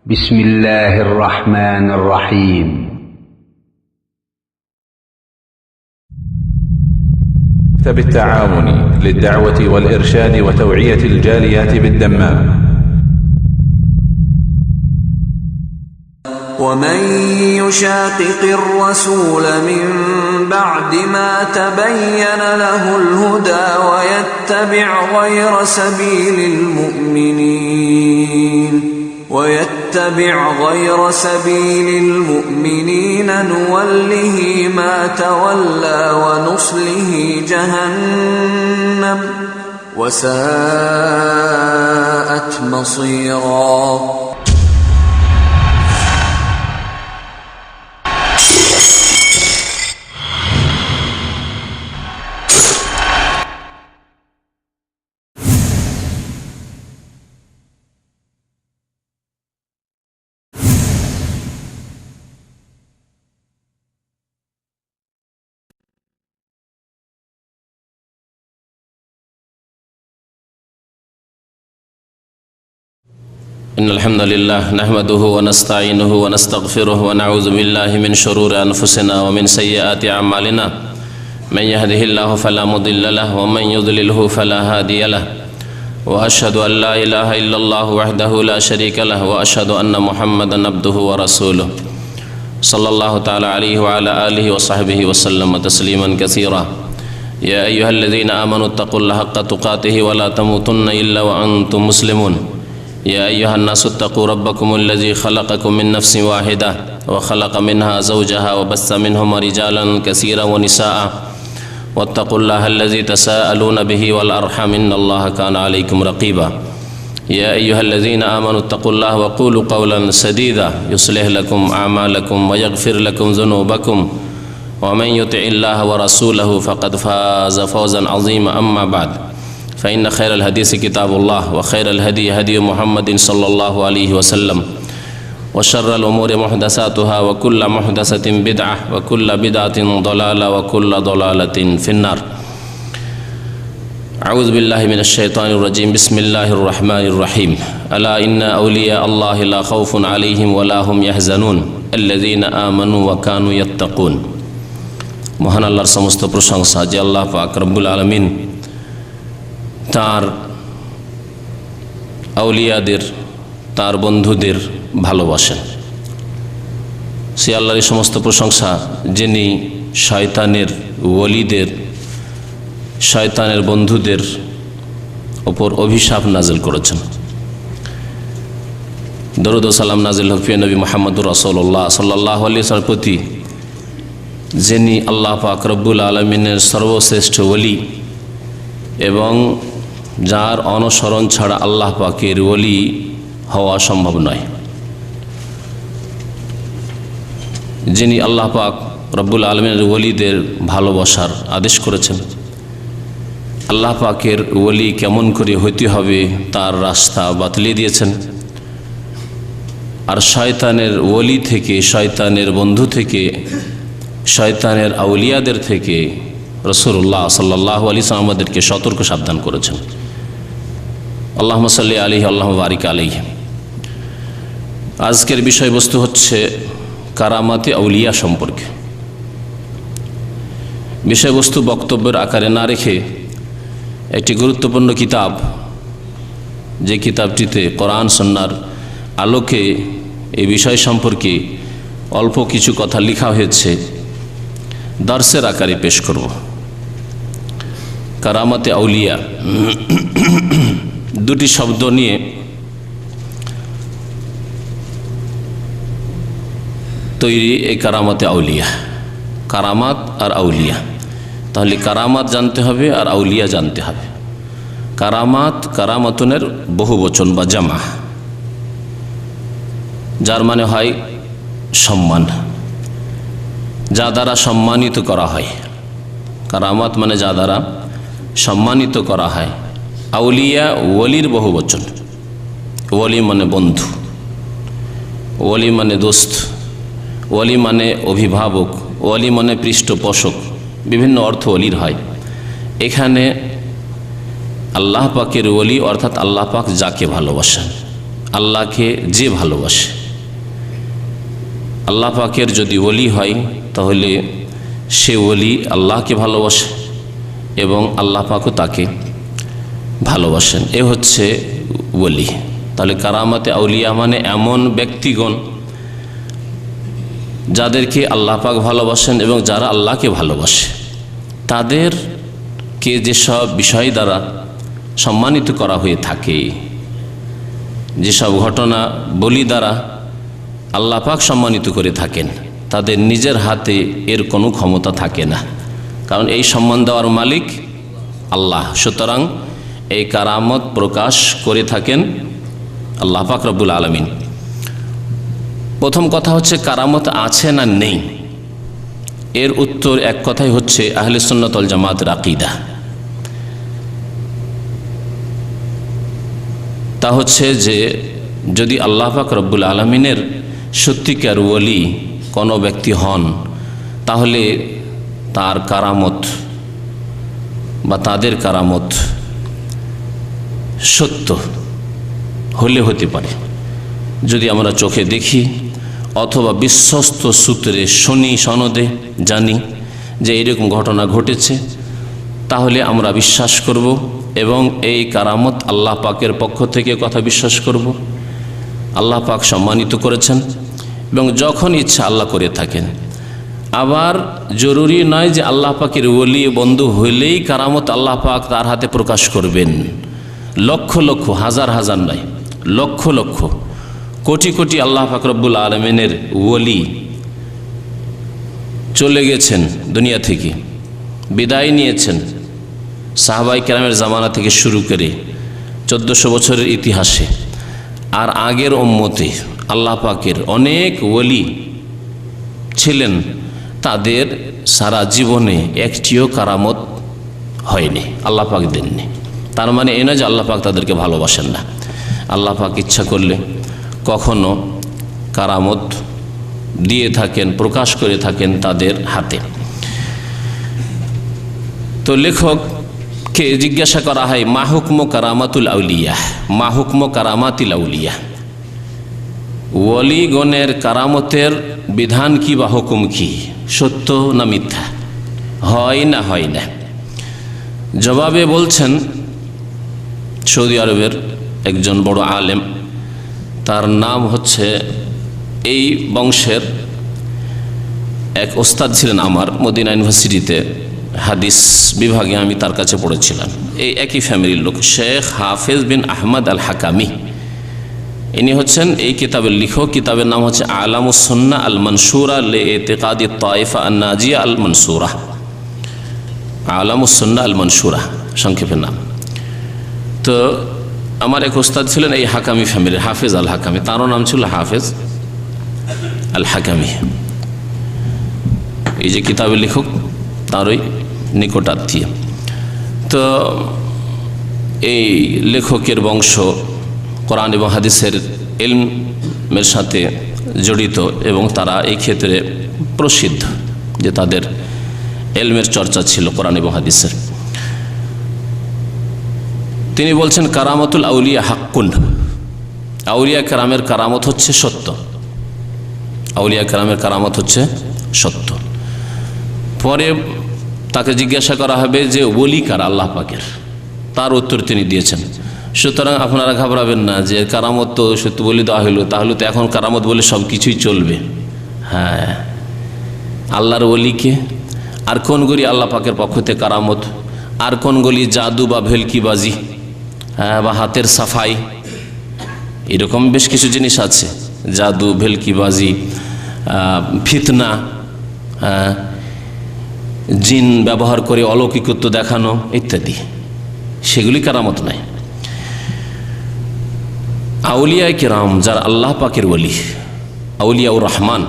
بسم الله الرحمن الرحيم مكتب التعاون للدعوة والإرشاد وتوعية الجاليات بالدمام. ومن يشاقق الرسول من بعد ما تبين له الهدى ويتبع غير سبيل المؤمنين نوله ما تولى ونصله جهنم وساءت مصيرا. إن الحمد لله نحمده ونستعينه ونستغفره ونعوذ بالله من شرور أنفسنا ومن سيئات أعمالنا من يهده الله فلا مضل له ومن يضلله فلا هادي له وأشهد أن لا إله إلا الله وحده لا شريك له وأشهد أن محمدا عبده ورسوله صلى الله تعالى عليه وعلى آله وصحبه وسلم تسليما كثيرا. يا أيها الذين آمنوا اتقوا الله حق تقاته ولا تموتن إلا وأنتم مسلمون. يا أيها الناس اتقوا ربكم الذي خلقكم من نفس واحدة وخلق منها زوجها وبث منهما رجالا كثيرا ونساء واتقوا الله الذي تساءلون به والأرحام إن الله كان عليكم رقيبا. يا أيها الذين آمنوا اتقوا الله وقولوا قولا سديدا يصلح لكم أعمالكم ويغفر لكم ذنوبكم ومن يطع الله ورسوله فقد فاز فوزا عظيما. أما بعد فإن خير الحديث كتاب الله وخير الهدي هدي محمد صلى الله عليه وسلم وشر الأمور محدثاتها وكل محدثة بدعة وكل بدعة ضلالة وكل ضلالة في النار. أعوذ بالله من الشيطان الرجيم. بسم الله الرحمن الرحيم. ألا إن أولياء الله لا خوف عليهم ولا هم يحزنون الذين آمنوا وكانوا يتقون. মহান আল্লাহর সমস্ত প্রশংসা যে আল্লাহ পাক রব্বুল আলামিন তার আউলিয়াদের তার বন্ধুদের ভালোবাসেন। সে আল্লাহর সমস্ত প্রশংসা যিনি শয়তানের ওলিদের শয়তানের বন্ধুদের ওপর অভিশাপ নাজিল করেছেন। দরুদ ও সালাম নাজিল হোক প্রিয় নবী মুহাম্মদুর রাসূলুল্লাহ সাল্লাল্লাহু আলাইহি ওয়াসাল্লাম প্রতি, যিনি আল্লাহ পাক রব্বুল আলামিনের সর্বশ্রেষ্ঠ ওলি এবং যার অনুসরণ ছাড়া আল্লাহ পাকের ওলি হওয়া সম্ভব নয়। যিনি আল্লাহ পাক রব্বুল আলামিনের ওলিদের ভালোবাসার আদেশ করেছেন। আল্লাহ পাকের ওলি কেমন করে হইতে হবে তার রাস্তা বাতলিয়ে দিয়েছেন। আর শয়তানের ওলি থেকে, শয়তানের বন্ধু থেকে, শয়তানের আউলিয়াদের থেকে রাসূলুল্লাহ সাল্লাল্লাহু আলাইহি ওয়াসাল্লাম আমাদেরকে সতর্ক সাবধান করেছেন। আল্লাহুম্মা সাল্লি আলাইহি আল্লাহুম্মা বারিক আলাইহি। আজকের বিষয়বস্তু হচ্ছে কারামাতে আউলিয়া সম্পর্কে। বিষয়বস্তু বক্তব্যের আকারে না রেখে একটি গুরুত্বপূর্ণ কিতাব, যে কিতাবটিতে কোরআন সুন্নাহর আলোকে এই বিষয় সম্পর্কে অল্প কিছু কথা লেখা হয়েছে, দর্সের আকারে পেশ করব। কারামাতে আউলিয়া দুটি শব্দ নিয়ে তৈরি এই কারামাতে আউলিয়া। কারামাত আর আউলিয়া, তাহলে কারামাত জানতে হবে আর আউলিয়া জানতে হবে। কারামাত, কারামাতুনের বহু বচন বা জামা, যার মানে হয় সম্মান, যা দ্বারা সম্মানিত করা হয়। কারামাত মানে যা দ্বারা সম্মানিত করা হয়। আউলিয়া ওলির বহু বচন। ওলি মানে বন্ধু, ওলি মানে দোস্ত, ওলি মানে অভিভাবক, ওলি মানে পৃষ্ঠপোষক, বিভিন্ন অর্থ ওলির হয়। এখানে আল্লাহ পাকের ওলি অর্থাৎ আল্লাহ পাক যাকে ভালোবাসেন, আল্লাহকে যে ভালোবাসে আল্লাহ পাকের যদি ওলি হয় তাহলে সে ওলি আল্লাহকে ভালোবাসে এবং আল্লাহ পাকও তাকে ভালোবাসেন। এ হচ্ছে ওলি। তাহলে কারামাতে আউলিয়া মানে এমন ব্যক্তিগণ যাদেরকে আল্লাহ পাক ভালোবাসেন এবং যারা আল্লাহকে ভালোবাসে, তাদেরকে যেসব বিষয় দ্বারা সম্মানিত করা হয়ে থাকে, যেসব ঘটনা বলি দ্বারা আল্লাহ পাক সম্মানিত করে থাকেন, তাদের নিজের হাতে এর কোনো ক্ষমতা থাকে না, কারণ এই সম্মান দেওয়ার মালিক আল্লাহ। সুতরাং এই কারামত প্রকাশ করে থাকেন আল্লাহ পাক রব্বুল আলামিন। প্রথম কথা হচ্ছে কারামত আছে না নেই, এর উত্তর এক কথাই হচ্ছে আহলে সুন্নাত ওয়াল জামাতের আকীদা। তা হচ্ছে যে যদি আল্লাহ পাক রব্বুল আলামিনের সত্যিকার ওলি কোনো ব্যক্তি হন, তাহলে তার কারামত বা তাদের কারামত সত্য হলে হতে পারে যদি আমরা চোখে দেখি অথবা বিশ্বস্ত সূত্রে শুনি, সনদে জানি যে এরকম ঘটনা ঘটেছে, তাহলে আমরা বিশ্বাস করব এবং এই কারামত আল্লাহ পাকের পক্ষ থেকে কথা বিশ্বাস করব। আল্লাহ পাক সম্মানিত করেছেন এবং যখন ইচ্ছা আল্লাহ করে থাকেন। আবার জরুরি নয় যে আল্লাহ পাকের ওলি বন্ধু হইলেই কারামত আল্লাহ পাক তার হাতে প্রকাশ করবেন। লক্ষ লক্ষ, হাজার হাজার নয়, লক্ষ লক্ষ, কোটি কোটি আল্লাহ পাক রব্বুল আলামিনের ওলি চলে গেছেন দুনিয়া থেকে, বিদায় নিয়েছেন। সাহাবায়ে কেরামের জামানা থেকে শুরু করে 1400 বছরের ইতিহাসে আর আগের উম্মতে আল্লাহ পাকের অনেক ওলি ছিলেন, তাদের সারা জীবনে একটিও কারামত হয়নি, আল্লাহ পাক দেননি। তার মানে এই নয় যে আল্লাহ পাক তাদেরকে ভালোবাসেন না। আল্লাহ পাক ইচ্ছা করলে কখনো কারামত দিয়ে থাকেন, প্রকাশ করে থাকেন তাদের হাতে। তো লেখককে জিজ্ঞাসা করা হয় মা হুকম কারামাতুল আউলিয়া, মা হুকম কারামাতিল আউলিয়া, ওলিগণের কারামতের বিধান কি বা হুকুম কি, সত্য না মিথ্যা, হয় না হয় না? জবাবে বলছেন সৌদি আরবের একজন বড় আলেম, তার নাম হচ্ছে, এই বংশের এক ওস্তাদ ছিলেন আমার মদিনা ইউনিভার্সিটিতে, হাদিস বিভাগে আমি তার কাছে পড়েছিলাম। এই একই ফ্যামিলির লোক, শেখ হাফেজ বিন আহমদ আল হাকামি। ইনি হচ্ছেন এই কিতাবের লেখক। কিতাবের নাম হচ্ছে আলামুস সুন্নাহ আল মনসুরা লি ইতিকাদি তায়েফা আন নাজিয়া আল মনসুরা, আলামুস সুন্নাহ আল মনসুরা সংক্ষেপের নাম। তো আমার এক ওস্তাদ ছিলেন এই হাকামি ফ্যামিলির, হাফেজ আল হাকামি, তারও নাম ছিল হাফেজ আল হাকামি। এই যে কিতাবের লেখক তারই নিকটাত্মীয়। তো এই লেখকের বংশ কোরআন এবং হাদিসের ইলমের সাথে জড়িত এবং তারা এই ক্ষেত্রে প্রসিদ্ধ যে তাদের ইলমের চর্চা ছিল কোরআন এবং হাদিসের। তিনি বলছেন কারামাতুল আউলিয়া হাক্কুন, আউলিয়া কেরামের কারামত হচ্ছে সত্য, আউলিয়া কেরামের কারামত হচ্ছে সত্য। পরে তাকে জিজ্ঞাসা করা হবে যে ওলি কারা আল্লাহ পাকের, তার উত্তর তিনি দিয়েছেন। সুতরাং আপনারা ঘাবড়াবেন না যে কারামত তো সত্য বলে দেওয়া হইল, তাহলে তো এখন কারামত বলে সব কিছুই চলবে। হ্যাঁ, আল্লাহর ওলিকে আর কোনগুলি আল্লাহ পাকের পক্ষ থেকে কারামত, আর কোনগুলি জাদু বা ভেলকিবাজি, হ্যাঁ, বা হাতের সাফাই, এরকম বেশ কিছু জিনিস আছে, জাদু, ভেলকিবাজি, ফিতনা, জিন ব্যবহার করে অলৌকিকত্ব দেখানো ইত্যাদি, সেগুলি কারামত নয়। আউলিয়া কিরাম যারা আল্লাহ পাকের ওলি, আউলিয়া ও রহমান,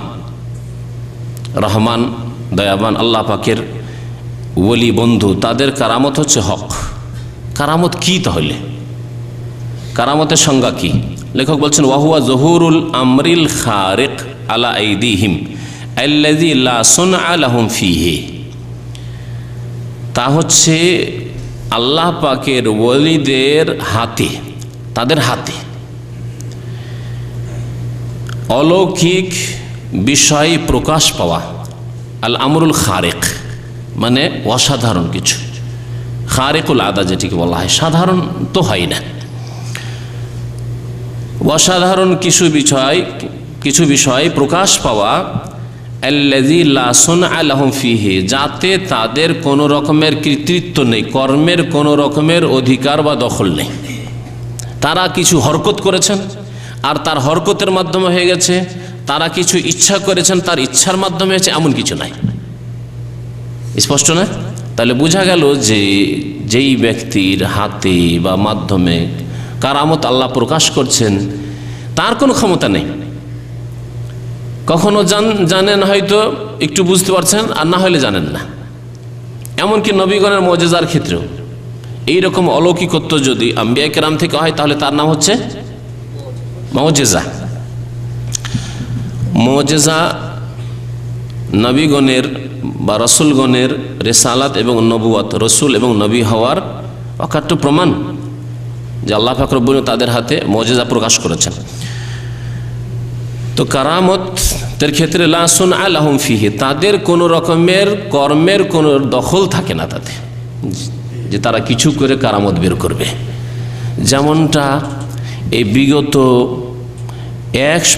রহমান দয়াবান আল্লাহ পাকের ওলি বন্ধু, তাদের কারামত হচ্ছে হক। কারামত কি তাহলে? কারামতের সংজ্ঞা কি? লেখক বলছেন ওয়াহুয়া জহুরুল আমরিল খারিক আলা আইদিহিম আল্লাযী লা সুনআ লাহুম ফীহি। তা হচ্ছে আল্লাহ পাকের ওলিদের হাতে, তাদের হাতে অলৌকিক বিষয় প্রকাশ পাওয়া, আল আমরুল খারেক মানে অসাধারণ কিছু, খারেকুল আদা যেটিকে বলা হয়, সাধারণ তো হয় না, অসাধারণ কিছু বিষয় প্রকাশ পাওয়া, আল্লাযী লা সুনআ লাহুম ফীহি, যাতে তাদের কোনো রকমের কর্তৃত্ব নেই, কর্মের কোনো রকমের অধিকার বা দখল নেই। তারা কিছু হরকত করেছেন আর তার হরকতের মাধ্যমে হয়ে গেছে, তারা কিছু ইচ্ছা করেছেন তার ইচ্ছার মাধ্যমে হয়েছে, এমন কিছু নাই। স্পষ্ট না? তাহলে বোঝা গেল যে যেই ব্যক্তির হাতে বা মাধ্যমে কারামত আল্লাহ প্রকাশ করছেন তার কোনো ক্ষমতা নেই। কখনো জানেন, হয়তো একটু বুঝতে পারছেন, আর না হলে জানেন না। এমনকি নবীগণের মুজিজার ক্ষেত্রেও এইরকম অলৌকিকত্ব যদি আম্বিয়া কেরাম থেকে হয় তাহলে তার নাম হচ্ছে মুজিজা। মুজিজা নবীগণের বা রসুলগণের রিসালাত এবং নবুয়ত, রসুল এবং নবী হওয়ার অকাট্য প্রমাণ যে আল্লাহ পাক রব্বুল তাদের হাতে মুজিজা প্রকাশ করেছেন। তো কারামতের ক্ষেত্রে লা সুনআ লাহুম ফীহি, তাদের কোনো রকমের কর্মের কোনো দখল থাকে না তাতে, যে তারা কিছু করে কারামত বের করবে। যেমনটা এই বিগত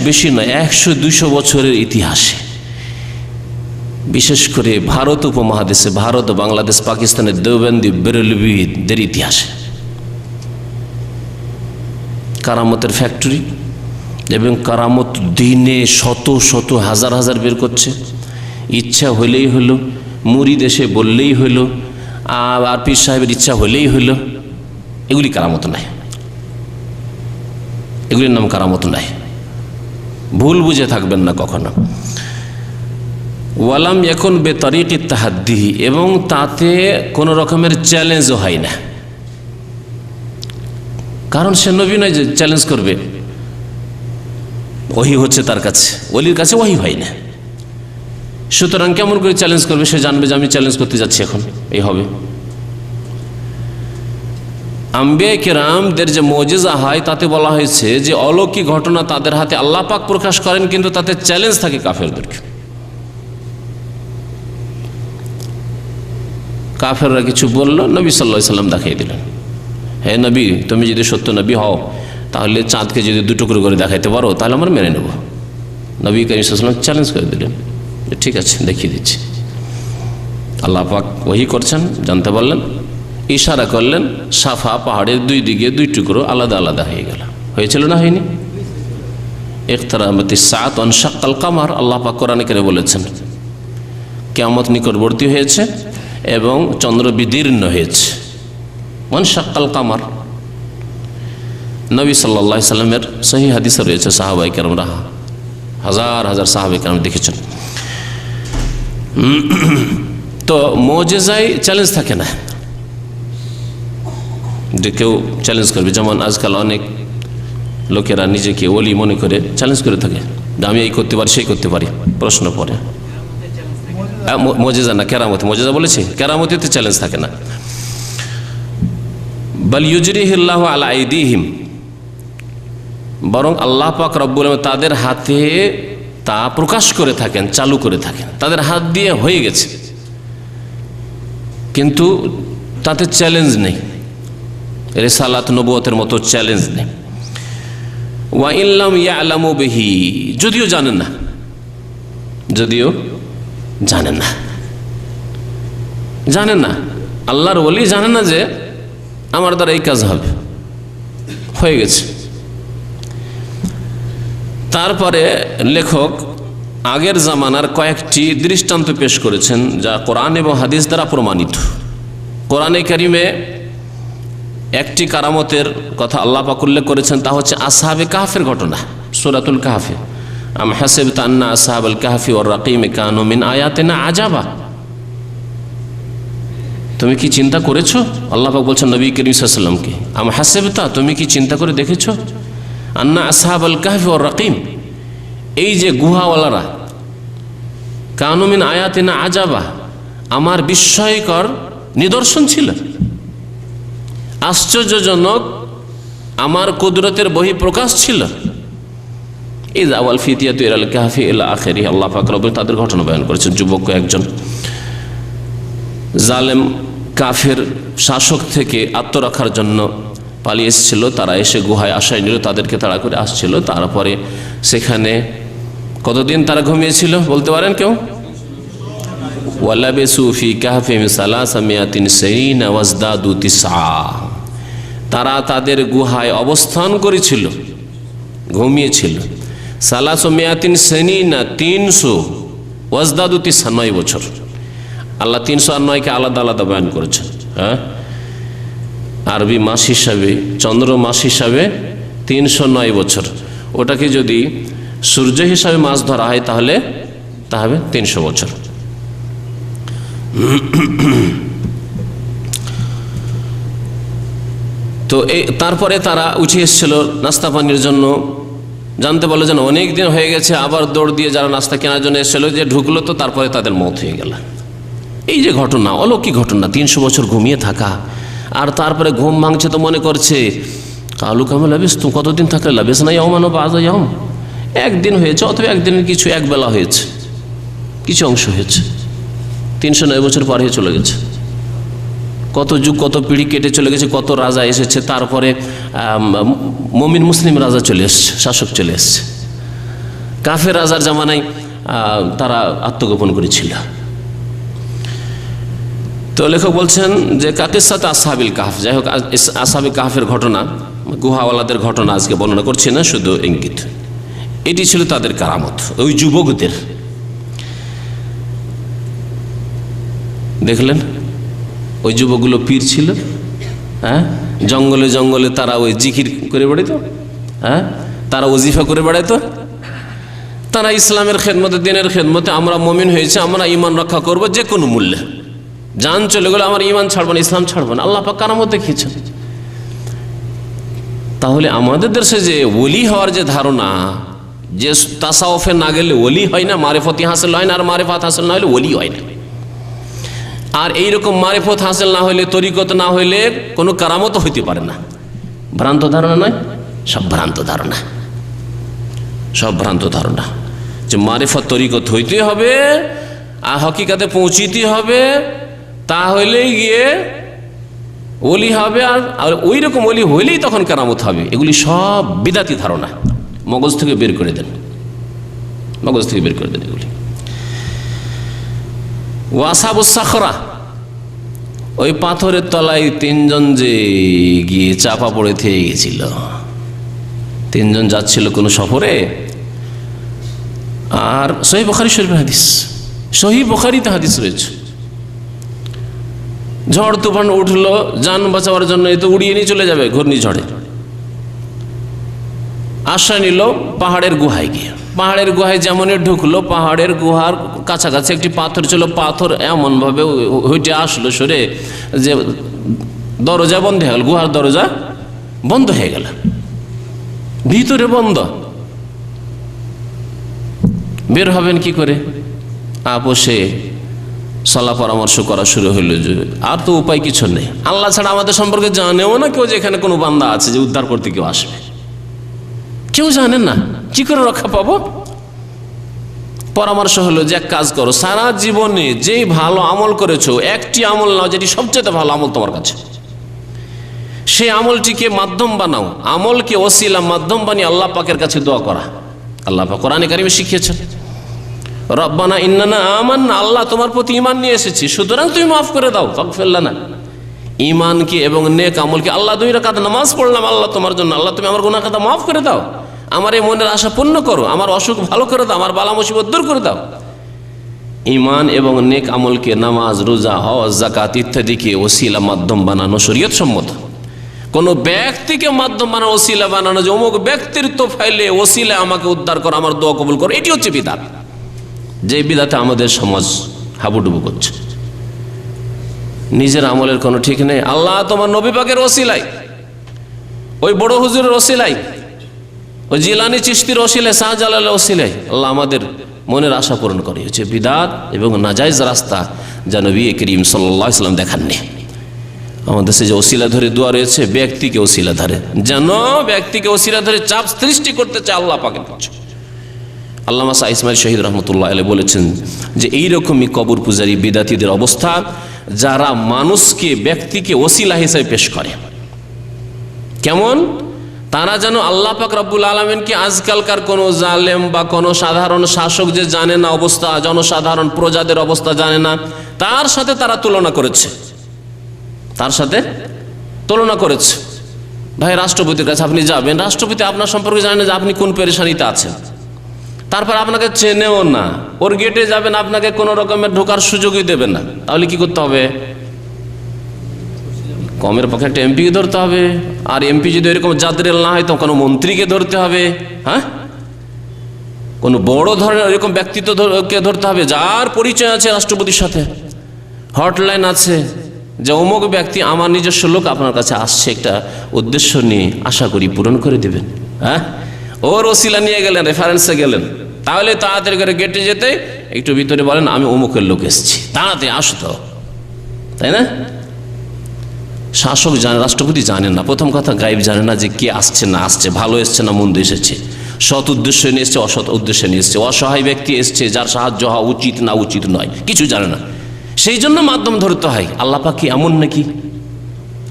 বেশি নয় 100-200 বছরের ইতিহাসে, বিশেষ করে ভারত উপমহাদেশে, ভারত, বাংলাদেশ, পাকিস্তানের দেওবন্দি বেরেলভিদের ইতিহাসে কারামতের ফ্যাক্টরি, এবং কারামত দিনে শত শত হাজার হাজার বের করছে। ইচ্ছা হলেই হলো, মুরিদ এসে বললেই হলো, আর পীর সাহেবের ইচ্ছা হলেই হলো। এগুলি কারামত নাই, এগুলির নাম কারামত নাই। ভুল বুঝে থাকবেন না কখনো। ওয়ালাম ইয়াকুন বেতরিকি তাহাদ্দি, এবং তাতে কোনো রকমের চ্যালেঞ্জও হয় না, কারণ সে নবী নয় যে চ্যালেঞ্জ করবে। ওহী হচ্ছে তার কাছে, ওলির কাছে ওহী হয় না, সুতরাং কেমন করে চ্যালেঞ্জ করবে? সে জানবে যে আমি চ্যালেঞ্জ করতে যাচ্ছি, এখন এই হবে। আম্বিয়া কেরামদের যে মুজিজা হয় তাতে বলা হয়েছে যে অলৌকিক ঘটনা তাদের হাতে আল্লাহ পাক প্রকাশ করেন, কিন্তু তাতে চ্যালেঞ্জ থাকে কাফেরদেরকে। কাফেররা কিছু বলল, নবী সাল্লাল্লাহু আলাইহি সাল্লাম দেখাই দিলেন, হে নবী, তুমি যদি সত্য নবী হও তাহলে চাঁদকে যদি দুটুকরো করে দেখাইতে পারো তাহলে আমরা মেনে নেব। নবী করিম সাল্লাল্লাহু আলাইহি ওয়াসাল্লাম চ্যালেঞ্জ করে দিলেন, ঠিক আছে দেখিয়ে দিচ্ছি। আল্লাহ পাক ওহী করছেন, জানতে পারলেন, ইশারা করলেন, সাফা পাহাড়ের দুই দিকে দুই টুকরো আলাদা আলাদা হয়ে গেল। হয়েছিল না হয়নি? ইকতারাবাতিস সাআত ওয়ানশাক্কাল কামার, আল্লাহ পাক কোরআনে কারিমে বলেছেন কিয়ামত নিকটবর্তী হয়েছে এবং চন্দ্র বিদীর্ণ হয়েছে। ওয়ানশাক্কাল কামার, নবী সাল্লাল্লাহু আলাইহি সাল্লামের সহিহ হাদিসে রয়েছে, সাহাবায়ে কেরামরা হাজার হাজার সাহাবায়ে কেরাম দেখেছেন। তো মুজিজায় চ্যালেঞ্জ থাকে না যে কেউ চ্যালেঞ্জ করবে, যেমন আজকাল অনেক লোকেরা নিজেকে ওলি মনে করে চ্যালেঞ্জ করে থাকে যে আমি এই করতে পারি, সেই করতে পারি। প্রশ্ন পড়ে মুজিজা না কেরামতি, মুজিজা বলেছি, কেরামতিতে চ্যালেঞ্জ থাকে না। বাল ইউজরিহিল্লাহু আলা আইদিহিম, বরং আল্লাহ পাক রব্বুল আলামিন তাদের হাতে তা প্রকাশ করে থাকেন, চালু করে থাকেন, তাদের হাত দিয়ে হয়ে গেছে, কিন্তু তাতে চ্যালেঞ্জ নেই, রিসালাত নবুয়তের মতো চ্যালেঞ্জ নেই। ওয়া ইল্লাম ইয়ালামু বিহি, যদিও জানেন না, যদিও জানেন না, জানেন না, আল্লাহর ওলি জানেন না যে আমার দ্বারা এই কাজ হবে, হয়ে গেছে। তারপরে লেখক আগের জামানার কয়েকটি দৃষ্টান্ত পেশ করেছেন যা কোরআন এবং হাদিস দ্বারা প্রমাণিত। কোরআনে কারিমে একটি কারামতের কথা আল্লাহ পাক উল্লেখ করেছেন, তা হচ্ছে আসহাবে কাহফের ঘটনা, সূরাতুল কাহফে। আম হাসিবতা আন্না আসহাবাল কাহফি ওয়ার রাকিম কানু মিন আয়াতিনা আজাবা, তুমি কি চিন্তা করেছো? আল্লাহ পাক বলছেন নবী করিম সাল্লাল্লাহু আলাইহি ওয়াসাল্লামকে, আম হাসিবতা, তুমি কি চিন্তা করে দেখেছো, আন্না আসহাবাল কাহফি ওয়ার রাকিম, এই যে গুহাওয়ালারা, কানু মিন আয়াতিনা আজাবা, আমার বিস্ময়কর নিদর্শন ছিল, আশ্চর্যজনক আমার কুদরতের বহিঃপ্রকাশ ছিল, ইযা ওয়াল ফিতিয়াতু ইলাল কাহফি ইলা আখিরি। আল্লাহ পাক রব্বুল তাদের ঘটনা বয়ান করেছেন। যুবক একজন জালেম কাফের শাসক থেকে আত্মরক্ষার জন্য পালিয়ে এসেছিল। তারা এসে গুহায় আশ্রয় নিল, তাদেরকে তাড়া করে আসছিল। তারপরে সেখানে কতদিন তারা ঘুমিয়েছিল বলতে পারেন কেউ? ওয়ালাবিসু ফি কাহফিহিম সালাসামিয়াতিন সিনিনা ওয়াজদাদু তিসআ। তারা তাদের গুহায় অবস্থান করেছিল, ঘুমিয়েছিল। সালাসামিয়াতিন সিনিনা 300, ওয়াজদাদু তিসআ 9 বছর। আল্লাহ 300 আর 9কে আলাদা আলাদা বয়ান করেছেন। হ্যাঁ, আরবি মাস হিসাবে, চন্দ্র মাস হিসাবে 309 বছর। ওটাকে যদি সূর্য হিসাবে মাস ধরা হয় তাহলে তা হবে 300 বছর। তো তারপরে তারা উঠে এসেছিল নাস্তা পানির জন্য। জানতে বলে যেন অনেক দিন হয়ে গেছে। আবার দৌড় দিয়ে যারা নাস্তা কেনার জন্য এসেছিল, যে ঢুকলো তো তারপরে তাদের মওত হয়ে গেল। এই যে ঘটনা, অলৌকিক ঘটনা, 300 বছর ঘুমিয়ে থাকা। আর তারপরে ঘুম ভাঙছে তো মনে করছে কালু কামা লাবিস, তুমি কতদিন থাকলে লাবিস না ইয়ামানো বাজা ইয়াম, একদিন হয়েছে অথবা একদিনের কিছু একবেলা হয়েছে, কিছু অংশ হয়েছে। 309 বছর পার হয়ে চলে গেছে। কত যুগ কত পিঢ়ি কেটে চলে গেছে, কত রাজা এসেছে। তারপরে মুমিন মুসলিম রাজা চলে এসছে, শাসক চলে এসছে। কাফের রাজার জামানায় তারা আত্মগোপন করেছিল। তো লেখক বলছেন যে কাকিসাত আসহাবিল কাহফ। যাই হোক, আসহাবি কাহফের ঘটনা, গুহাওয়ালাদের ঘটনা আজকে বর্ণনা করছি না, শুধু ইঙ্গিত। এটি ছিল তাদের কারামত, ওই যুবকদের। দেখলেন ওই যুবকগুলো পীর ছিল। হ্যাঁ, জঙ্গলে জঙ্গলে তারা ওই জিকির করে বেড়াইতো। হ্যাঁ, তারা ওজিফা করে বেড়াইতো। তারা ইসলামের খেদমতে, দিনের খেদমতে, আমরা মুমিন হয়েছে, আমরা ঈমান রক্ষা করব যে কোনো মূল্যে। জান চলে গেলে আমার ঈমান ছাড়বো না, ইসলাম ছাড়বো না। আল্লাহ পাক কারামত দেখিয়েছেন। তাহলে আমাদের দেশে যে ওলি হওয়ার যে ধারণা, যে তাসাউফে না গেলে ওলি হয় না, মারিফতি হাসিল হয় না, আর মারিফাত হাসিল না হলে ওলি হয় না। আর এইরকম মারিফত হাসিল না হইলে, তরিকত না হইলে কোনো কারামত হইতে পারে না। ভ্রান্ত ধারণা নয়, সব ভ্রান্ত ধারণা, সব ভ্রান্ত ধারণা। যে মারিফত তরিকত হইতে হবে আর হকিকাতে পৌঁছিতে হবে, তাহলে গিয়ে ওলি হবে। আর ওই রকম ওলি হইলেই তখন কারামত হবে। এগুলি সব বিদাতি ধারণা। মগজ থেকে বের করে দেন, মগজ থেকে বের করে দেন এগুলি। ওয়াসাবুস সাখরা, ওই পাথরের তলায় 3 জন যে গিয়ে চাপা পড়ে থেকে গেছিল। 3 জন যাচ্ছিল কোনো সফরে। আর সহিহ বুখারী শরীফের হাদিস, সহিহ বুখারীতে হাদিস রয়েছে। ঝড় তুফান উঠলো, যান বাঁচাবার জন্য এ তো উড়িয়ে নিয়ে চলে যাবে ঘূর্ণিঝড়ে। আশ্রয় নিল পাহাড়ের গুহায় গিয়ে। পাহাড়ের গুহায় যেমনই ঢুকলো, পাহাড়ের গুহার কাছাকাছি একটি পাথর ছিল। পাথর এমনভাবে হইটে আসলো সরে যে দরজা বন্ধ হয়ে গেল, গুহার দরজা বন্ধ হয়ে গেল, ভিতরে বন্ধ। বের হবেন কি করে? আপোষে সলা পরামর্শ করা শুরু হইলো যে আর তো উপায় কিছু নেই। আল্লাহ ছাড়া আমাদের সম্পর্কে জানেও না কেউ যে এখানে কোনো বান্দা আছে যে উদ্ধার করতে কেউ আসবে, কেউ জানেন না। কি করে রক্ষা পাবো? পরামর্শ হলো যে এক কাজ করো, সারা জীবনে যেই ভালো আমল করেছো, একটি আমল নাও যেটি সবচেয়ে ভালো আমল তোমার কাছে, সেই আমলটিকে মাধ্যম বানাও, আমলকে ওসিলা মাধ্যম বানিয়ে আল্লাহ পাকের কাছে দোয়া করা। আল্লাহ পাক কোরআনে কারিমে শিখিয়েছেন, রব্বানা ইন্নানা আমান্না, আল্লাহ তোমার প্রতি ঈমান নিয়ে এসেছি, সুতরাং তুমি মাফ করে দাও, ফাগফির লানা। ঈমানকে এবং নেক আমলকে, আল্লাহ 2 রাকাত নামাজ পড়লাম আল্লাহ তোমার জন্য, আল্লাহ তুমি আমার গুনাহ খাতা মাফ করে দাও, আমার এই মনের আশা পূর্ণ করো, আমার অসুখ ভালো করে দাও, আমার বালা মুসিবত দূর করে দাও। ঈমান এবং নেক আমলকে নামাজ, রোজা, হজ, যাকাত ইত্যাদিকে ওসিলা মাধ্যম বানানো শরীয়ত সম্মত। কোন ব্যক্তিকে মাধ্যম বানানো, ওসিলা বানানো, যে অমুক ব্যক্তির তোফাইলে ওসিলা আমাকে উদ্ধার করো, আমার দোয়া কবুল করো, এটি হচ্ছে বিদআত। যে বিদআতে আমাদের সমাজ হাবুডুবু করছে। নিজের আমলের কোনো ঠিক নেই। আল্লাহ তোমার নবী পাকের ওসিলায়, ওই বড় হুজুরের ওসিলায়, ওই জিলানি চিশতির ওসিলায়, শাহজালালের ওসিলায় আল্লাহ আমাদের মনের আশা পূরণ করে। হচ্ছে বিদআত এবং নাজায়েজ রাস্তা যা নবী করিম সাল্লাল্লাহু আলাইহি ওয়াসাল্লাম দেখাননি। আমাদের দেশে যে ওসিলা ধরে দোয়া রয়েছে, ব্যক্তিকে ওসিলা ধরে, যেন ব্যক্তিকে ওসিলা ধরে চাপ সৃষ্টি করতে চায় আল্লাহ পাকের কাছে, আল্লামা শাহ ইসমাইল শহীদ রহমতুল্লাহ আলাইহি বলেছেন যে এইরকমই কবর পূজারী বিদাতীদের অবস্থা, যারা মানুষকে, ব্যক্তিকে ওসিলা হিসেবে পেশ করে। কেমন? তারা যেন আল্লাহ পাক রব্বুল আলামিনকে আজকালকার কোনো জালেম বা কোনো সাধারণ শাসক যে জানে না অবস্থা, জনসাধারণ প্রজাদের অবস্থা জানে না, তার সাথে তারা তুলনা করেছে, তার সাথে তুলনা করেছে। ভাই, রাষ্ট্রপতির কাছে আপনি যাবেন, রাষ্ট্রপতি আপনার সম্পর্কে জানেন না যে আপনি কোন পেরেশানিতে আছেন, তারপর আপনাকে চেনেও না, ওর গেটে যাবেন, আপনাকে কোনো রকমের ঢোকার সুযোগই দেবে না। তাহলে কি করতে হবে? কমের পক্ষে একটা এমপিকে ধরতে হবে, আর এমপি যদি এরকম জাদরেল না হয় তো কোনো মন্ত্রীকে ধরতে হবে। হ্যাঁ, কোনো বড় ধরনের এরকম ব্যক্তিত্বকে ধরতে হবে যার পরিচয় আছে রাষ্ট্রপতির সাথে, হটলাইন আছে, যে অমুক ব্যক্তি আমার নিজস্ব লোক আপনার কাছে আসছে একটা উদ্দেশ্য নিয়ে, আশা করি পূরণ করে দেবেন। হ্যাঁ, ওর ওসিলা নিয়ে গেলেন, রেফারেন্সে গেলেন, তাহলে তাড়াতাড়ি করে গেটে যেতে একটু ভিতরে বলেন আমি অমুকের লোক এসেছি, তাড়াতাড়ি আসতো, তাই না? শাসক জানে, রাষ্ট্রপতি জানেন না, প্রথম কথা গায়েব জানে না যে কে আসছে না আসছে, ভালো এসছে না মন্দ এসেছে, সৎ উদ্দেশ্য নিয়ে এসছে অসৎ উদ্দেশ্যে নিয়ে এসছে, অসহায় ব্যক্তি এসছে যার সাহায্য হওয়া উচিত না উচিত নয়, কিছু জানে না। সেই জন্য মাধ্যম ধরতে হয়। আল্লাহ পাক কি এমন নাকি?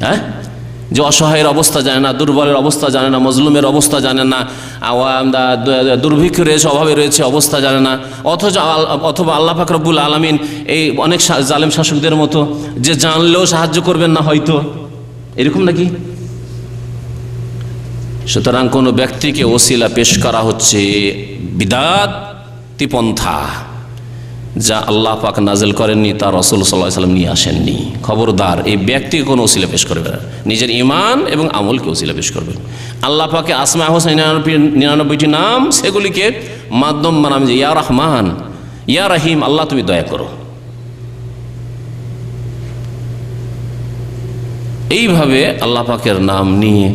হ্যাঁ, যে অসহায়ের অবস্থা জানে না, দুর্বলের অবস্থা জানে না, মজলুমের অবস্থা জানে না, দুর্ভিক্ষ রয়েছে, অভাবে রয়েছে অবস্থা জানে না, অথবা আল্লাহ পাক রব্বুল আলামিন এই অনেক জালেম শাসকদের মতো যে জানলেও সাহায্য করবেন না হয়তো, এরকম নাকি? সুতরাং কোনো ব্যক্তিকে ওসিলা পেশ করা হচ্ছে বিদআতি পন্থা, যা আল্লাহ পাক নাজিল করেননি, তার রাসূল সাল্লাল্লাহু আলাইহি ওয়াসাল্লাম নিয়ে আসেননি। খবরদার, এই ব্যক্তিকে কোনো ওসিলা পেশ করবে না, নিজের ঈমান এবং আমলকে ওসিলা পেশ করবে। আল্লাহ পাকে আসমা হোসেনা 99টি নাম, সেগুলিকে মাধ্যম বানাম, যে ইয়া রহমান, ইয়া রহিম, আল্লাহ তুমি দয়া করো। এইভাবে আল্লাহ পাকের নাম নিয়ে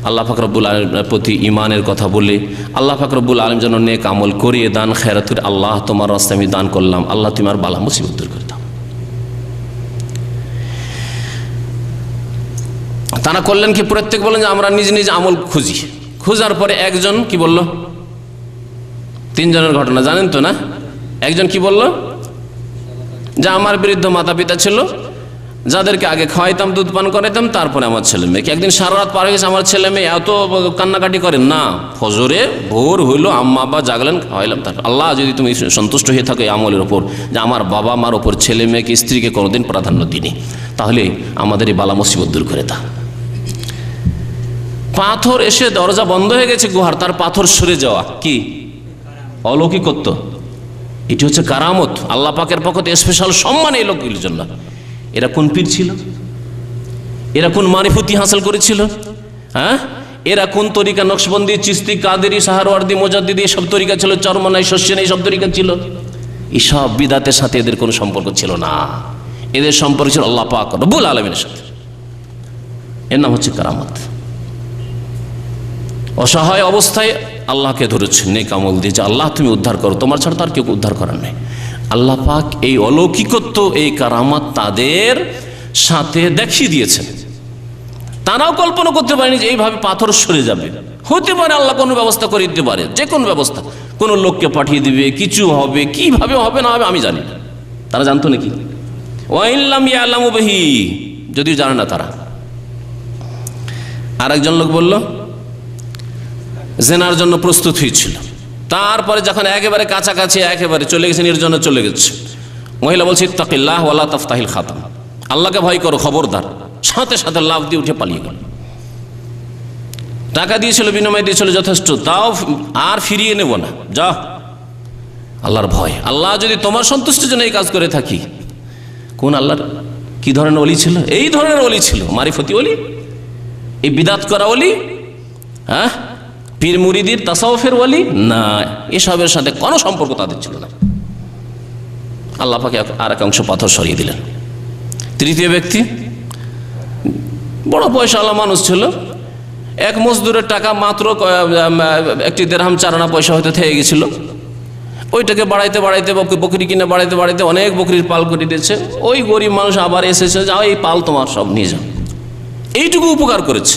আল্লাহ পাক রব্বুল আলামিনের প্রতি ঈমানের কথা বলে, আল্লাহ পাক রব্বুল আলামিন যেন নেক আমল করিয়ে দান, খেরাত করে, আল্লাহ তোমার রাস্তায় আমি দান করলাম, আল্লাহ তোমার বালা মুসিবত দূর করে দাও। তারা করলেন কি? প্রত্যেক বলেন যে আমরা নিজ নিজ আমল খুঁজি। খোঁজার পরে একজন কি বলল? তিনজনের ঘটনা জানেন তো না? একজন কি বলল? যে আমার বৃদ্ধ মাতা পিতা ছিল, যাদেরকে আগে খাওয়াইতাম, দুধ পান করাইতাম, তারপরে আমার ছেলে মেয়েকে। একদিন সারা রাত পার হয়ে গেছে, আমার ছেলে মেয়ে এত কান্নাকাটি করেন না, ফজরে ভোর হইল, আম্মা আব্বা জাগলেন, খাওয়াইলাম। তারপর আল্লাহ যদি তুমি সন্তুষ্ট হয়ে থাকো এই আমলের ওপর, যে আমার বাবা মার ওপর, ছেলে মেয়েকে, স্ত্রীকে কোনোদিন প্রাধান্য দিনি, তাহলে আমাদের এই বালা মুসিবত দূর করে দাও। পাথর এসে, দরজা বন্ধ হয়ে গেছে গুহার, তার পাথর সরে যাওয়া কি অলৌকিকত্ব? এটি হচ্ছে কারামত, আল্লাহ পাকের পক্ষ থেকে স্পেশাল সম্মান এই লোকগুলির জন্য। এরা কোন পীর ছিল? এরা কোন মারিফতি হাসিল করেছিল? হ্যাঁ, এরা কোন তরিকা? নকশবন্দি, চিস্তি, কাদেরি, সাহারওয়ার্দি, মুজাদ্দিদি, সব তরিকা ছিল। চরমনাই, শস্যনাই, সব তরিকা ছিল। এসব বিদাতের সাথে এদের কোনো সম্পর্ক ছিল না, এদের সম্পর্ক ছিল আল্লাহ পাক রব্বুল আলামিনের সাথে। এর নাম হচ্ছে কারামত। অসহায় অবস্থায় আল্লাহকে ধরেছে নেক আমল দিয়ে, যে আল্লাহ তুমি উদ্ধার করো, তোমার ছাড়া তার কেউ উদ্ধার করার নেই। আল্লাহ পাক এই অলৌকিকত্ব, এই কারামাত তাদের সাথে দেখিয়ে দিয়েছেন। তারাও কল্পনা করতে পারেনি যে এইভাবে পাথর সরে যাবে। হতে পারে আল্লাহ কোনো ব্যবস্থা করে দিতে পারে, যে কোনো ব্যবস্থা, কোনো লোককে পাঠিয়ে দিবে, কিছু হবে, কিভাবে হবে না হবে আমি জানি না। তারা জানতো নাকি? ওয়াইল্লাম ইয়ালামু বিহি, যদিও জানে না তারা। আর একজন লোক বলল জেনার জন্য প্রস্তুত হয়েছিল, তারপরে যখন একেবারে কাছাকাছি, একেবারে চলে গেছে, নির্জনে চলে গেছে, মহিলা বলছে ইত্তাকিল্লাহ ওয়ালা তাফতাহিল খাতাম, আল্লাহকে ভয় করো, খবরদার। সাথে সাথে লাফ দিয়ে উঠে পালিয়ে গেল। টাকা দিয়েছিল, বিনিময় দিয়েছিল যথেষ্ট, তাও আর ফিরিয়ে নেব না, যা। আল্লাহর ভয়। আল্লাহ যদি তোমার সন্তুষ্টির জন্য এই কাজ করে থাকি, কোন আল্লাহর কি ধরনের ওলি ছিল? এই ধরনের ওলি ছিল, মারিফতি ওলি, এই বিদাত করা ওলি, হ্যাঁ, পীর মুরিদির তাসাউফের ওলি না, এসবের সাথে কোনো সম্পর্ক তাদের ছিল না। আল্লাহ পাকে আর এক অংশ পাথর সরিয়ে দিলেন। তৃতীয় ব্যক্তি বড় পয়সাওয়ালা মানুষ ছিল, এক মজদুরের টাকা মাত্র একটি দেরহাম 4 আনা পয়সা হয়তো থেকে গেছিল, ওইটাকে বাড়াইতে বাড়াইতে, বকরি কিনে বাড়াইতে বাড়াইতে অনেক বকরির পাল করে দিয়েছে। ওই গরিব মানুষ আবার এসেছে, যাও এই পাল তোমার, সব নিয়ে যাও, এইটুকু উপকার করেছে।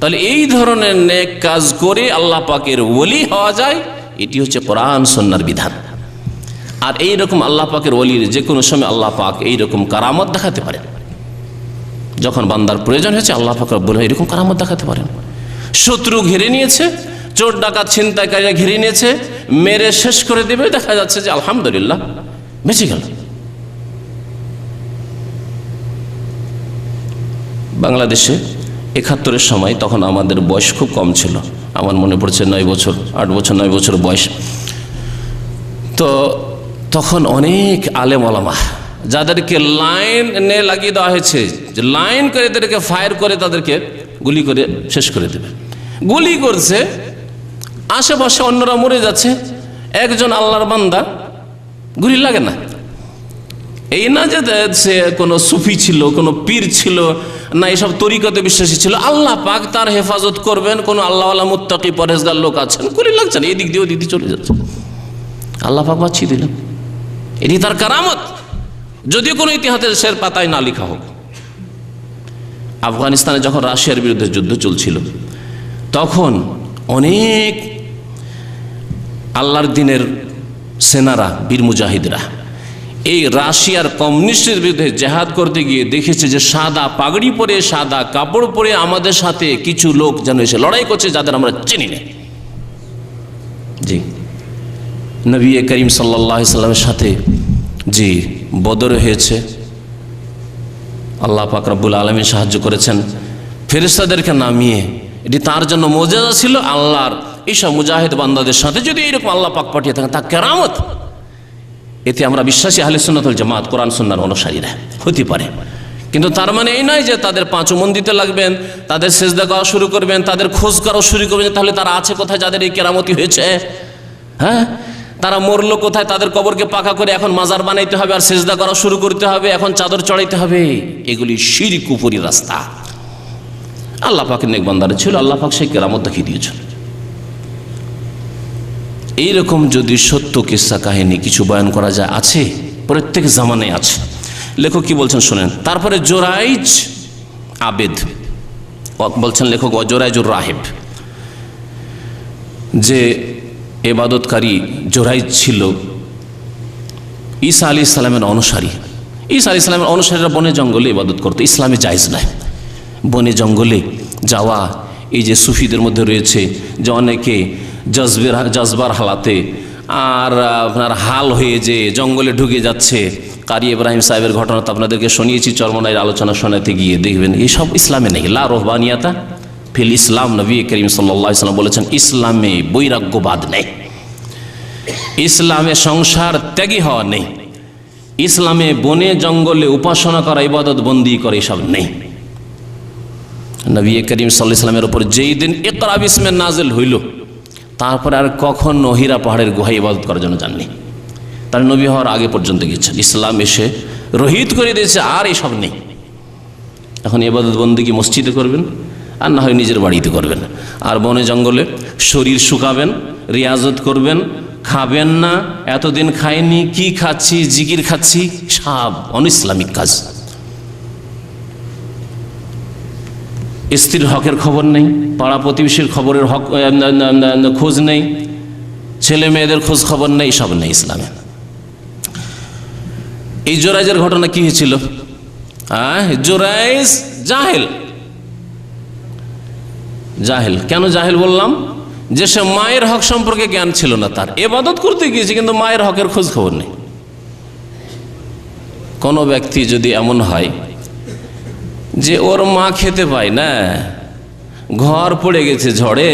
তাহলে এই ধরনের নেক কাজ করে আল্লাহ পাকের ওলি হওয়া যায়, এটি হচ্ছে কোরআন সুন্নাহর বিধান। আর এই রকম আল্লাহ পাকের ওলির যে কোনো সময় আল্লাহ পাক এই রকম কারামত দেখাতে পারেন। যখন বান্দার প্রয়োজন হয়েছে আল্লাহ পাক রব্বুল এরকম কারামত দেখাতে পারেন। শত্রু ঘিরে নিয়েছে, চোর ডাকাত ছিনতাইকারীরা ঘিরে নিয়েছে, মেরে শেষ করে দেবে, দেখা যাচ্ছে যে আলহামদুলিল্লাহ বেঁচে গেল। বাংলাদেশে ৭১-এর সময়, তখন আমাদের বয়স খুব কম ছিল, আমার মনে পড়ছে 9 বছর 8 বছর 9 বছর বয়স। তো তখন অনেক আলেম ওলামা যাদেরকে লাইনে লাগিয়ে দেওয়া হয়েছে, যে লাইন করে তাদেরকে ফায়ার করে তাদেরকে গুলি করে শেষ করে দেবে, গুলি করছে, আশেপাশে অন্যরা মরে যাচ্ছে, একজন আল্লাহর বান্দা গুলি লাগে না। এই না যে সে কোনো সুফি ছিল, কোনো পীর ছিল না, এসব তরিকতে বিশ্বাসী ছিল, আল্লাহ পাক তার হেফাজত করবেন, কোনো আল্লাহওয়ালা মুত্তাকি পরহেজগার লোক আছেন, গুলি লাগছে না, এদিক দিয়ে ওদিক দিয়ে চলে যাচ্ছে, আল্লাহ পাক বাঁচিয়ে দিলেন। এটি তার কারামত, যদিও কোনো ইতিহাসের পাতায় না লেখা হোক। আফগানিস্তানে যখন রাশিয়ার বিরুদ্ধে যুদ্ধ চলছিল, তখন অনেক আল্লাহর দিনের সেনারা, বীর মুজাহিদরা এই রাশিয়ার কমিউনিস্টের বিরুদ্ধে জেহাদ করতে গিয়ে দেখেছে যে সাদা পাগড়ি পরে, সাদা কাপড় পরে আমাদের সাথে কিছু লোক যেন এসে লড়াই করছে, যাদের আমরা চিনি না। জি, নবী করিম সাল্লাল্লাহু আলাইহি সাল্লামের সাথে জি বদর হয়েছে, আল্লাহ পাক রব্বুল আলামিন সাহায্য করেছেন ফেরেশতাদেরকে নামিয়ে। এটি তার জন্য মুজিজা ছিল। আল্লাহর এইসব মুজাহিদ বান্দাদের সাথে যদি এইরকম আল্লাহ পাক পাঠিয়ে থাকেন, তা কেরামত। এতে আমরা বিশ্বাসী আহলে সুন্নাত ওয়াল জামাত, কোরআন সুন্নাহর অনুসারীরা হতে পারে। কিন্তু তার মানে এই নয় যে তাদের 5 মন দিতে লাগবেন, তাদের সেজদা করা শুরু করবেন, তাদের খোঁজ করা শুরু করবেন, তাহলে তারা আছে কোথায় যাদের এই কেরামতি হয়েছে? হ্যাঁ, তারা মরলো কোথায়? তাদের কবরকে পাকা করে এখন মাজার বানাইতে হবে, আর সেজদা করা শুরু করতে হবে, এখন চাদর চড়াইতে হবে। এগুলি শিরক কুফরি রাস্তা। আল্লাহ পাকের নেক বান্দারা ছিল, আল্লাহ পাক সেই কেরামত দেখিয়ে দিয়েছেন। এইরকম যদি সত্য কিস্সা কাহিনী কিছু বয়ান করা যায়, আছে, প্রত্যেক জামানায় আছে। লেখক কি বলছেন শোনেন। তারপরে জোরাইজ আবেদ বলছেন, লেখক জোরাইজুর রাহিব, যে এবাদতকারী জোরাইজ ছিল ঈসা আলাইহিস সালামের অনুসারী। ঈসা আলাইহিস সালামের অনুসারীরা বনে জঙ্গলে ইবাদত করতো, ইসলামে জায়েজ নয় বনে জঙ্গলে যাওয়া। এই যে সুফিদের মধ্যে রয়েছে যে অনেকে জজবার হালাতে আর আপনার হাল হয়ে যে জঙ্গলে ঢুকে যাচ্ছে। কারি ইব্রাহিম সাহেবের ঘটনা তো আপনাদেরকে শুনিয়েছি, চরমনাইয়ের আলোচনা শোনাতে গিয়ে দেখবেন এইসব ইসলামে নেই। লা রহবানিয়াতা ফিল ইসলাম, নবী করিম সাল্লাল্লাহু আলাইহি ওয়াসাল্লাম বলেছেন ইসলামে বৈরাগ্যবাদ নেই, ইসলামে সংসার ত্যাগী হওয়া নেই, ইসলামে বনে জঙ্গলে উপাসনা করা, ইবাদত বন্দি করে এসব নেই। নবী করিম সাল্লাল্লাহু আলাইহি ওয়াসাল্লামের উপর যেই দিন ইকরা বিসমিল্লাহ নাজিল হইল, তারপরে আর কখনো হীরা পাহাড়ের গুহায় ইবাদত করার জন্য যাননি। তার নবী হওয়ার আগে পর্যন্ত গেছেন, ইসলাম এসে রহিত করে দিয়েছে, আর এসব নেই। এখন ইবাদত বন্দেগী মসজিদে করবেন, আর না হয় নিজের বাড়িতে করবেন, আর বনে জঙ্গলে শরীর শুকাবেন, রিয়াজত করবেন, খাবেন না, এতদিন খাইনি, কি খাচ্ছি, জিকির খাচ্ছি, সব অনইসলামিক কাজ। স্ত্রীর হকের খবর নেই, পাড়া প্রতিবেশীর খবরের হক খোঁজ নেই, ছেলে মেয়েদের খোঁজ খবর নেই, সব নেই ইসলামে। এই জোরাইজের ঘটনা কি হয়েছিল? জোরাইজ জাহেল। কেন জাহেল বললাম? যে সে মায়ের হক সম্পর্কে জ্ঞান ছিল না তার, ইবাদত করতে গিয়েছে কিন্তু মায়ের হকের খোঁজ খবর নেই। কোনো ব্যক্তি যদি এমন হয় যে ওর মা খেতে পায় না, ঘর পড়ে গেছে ঝড়ে,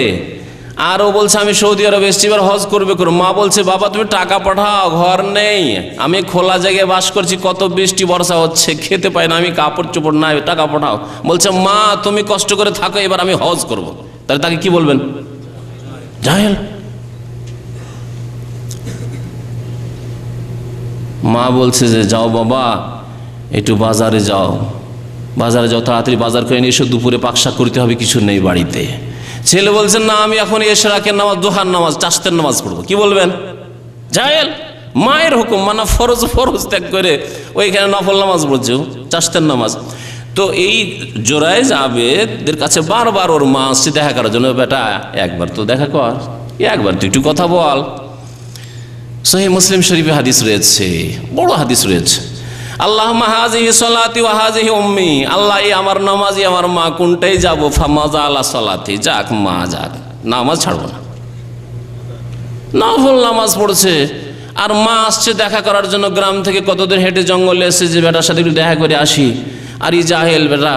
আর ও বলছে আমি সৌদি আরব এসছি, এবার হজ করবে, মা বলছে বাবা তুমি টাকা পাঠাও, ঘর নেই, আমি খোলা জায়গায় বাস করছি, কত বৃষ্টি বর্ষা হচ্ছে, খেতে পাই না, আমি কাপড় চোপড় নাই, টাকা পাঠাও। বলছে মা তুমি কষ্ট করে থাকো, এবার আমি হজ করব। তাহলে তাকে কি বলবেন? জাহেল। মা বলছে যে যাও বাবা একটু বাজারে যাও, তাড়াতাড়ি বাজার করে নিয়ে এসো, দুপুরে পাকশাক করতে হবে, কিছু নেই বাড়িতে। ছেলে বলছেন না আমি এখন এশরাকের নামাজ, দুহার নামাজ, চাষতের নামাজ পড়বো। কি বলবেন? জাহেল। মায়ের হুকুম মানা ফরজ ত্যাগ করে ওইখানে নফল নামাজ পড়ছে, চাষতের নামাজ। তো এই জোরাইজ আবেদের কাছে বারবার ওর মা আসছে দেখা করার জন্য, বেটা একবার তো দেখা কর, একবার তুই একটু কথা বল। সহিহ মুসলিম শরীফে হাদিস রয়েছে, বড় হাদিস রয়েছে, আল্লাহুম্মা হাযিহি সালাতি ওয়া হাযিহি উম্মি, আল্লাহ এই আমার নামাজ আমার মা কোনটাই যাব, ফামাযা আলা সালাতি, যাক মা যাক, নামাজ ছাড়বো না। নফল নামাজ পড়ছে আর মা আসছে দেখা করার জন্য, গ্রাম থেকে কতদূর হেঁটে জঙ্গলে এসে যে বেটার সাথে একটু দেখা করে আসি, আর এই জাহেল বেটা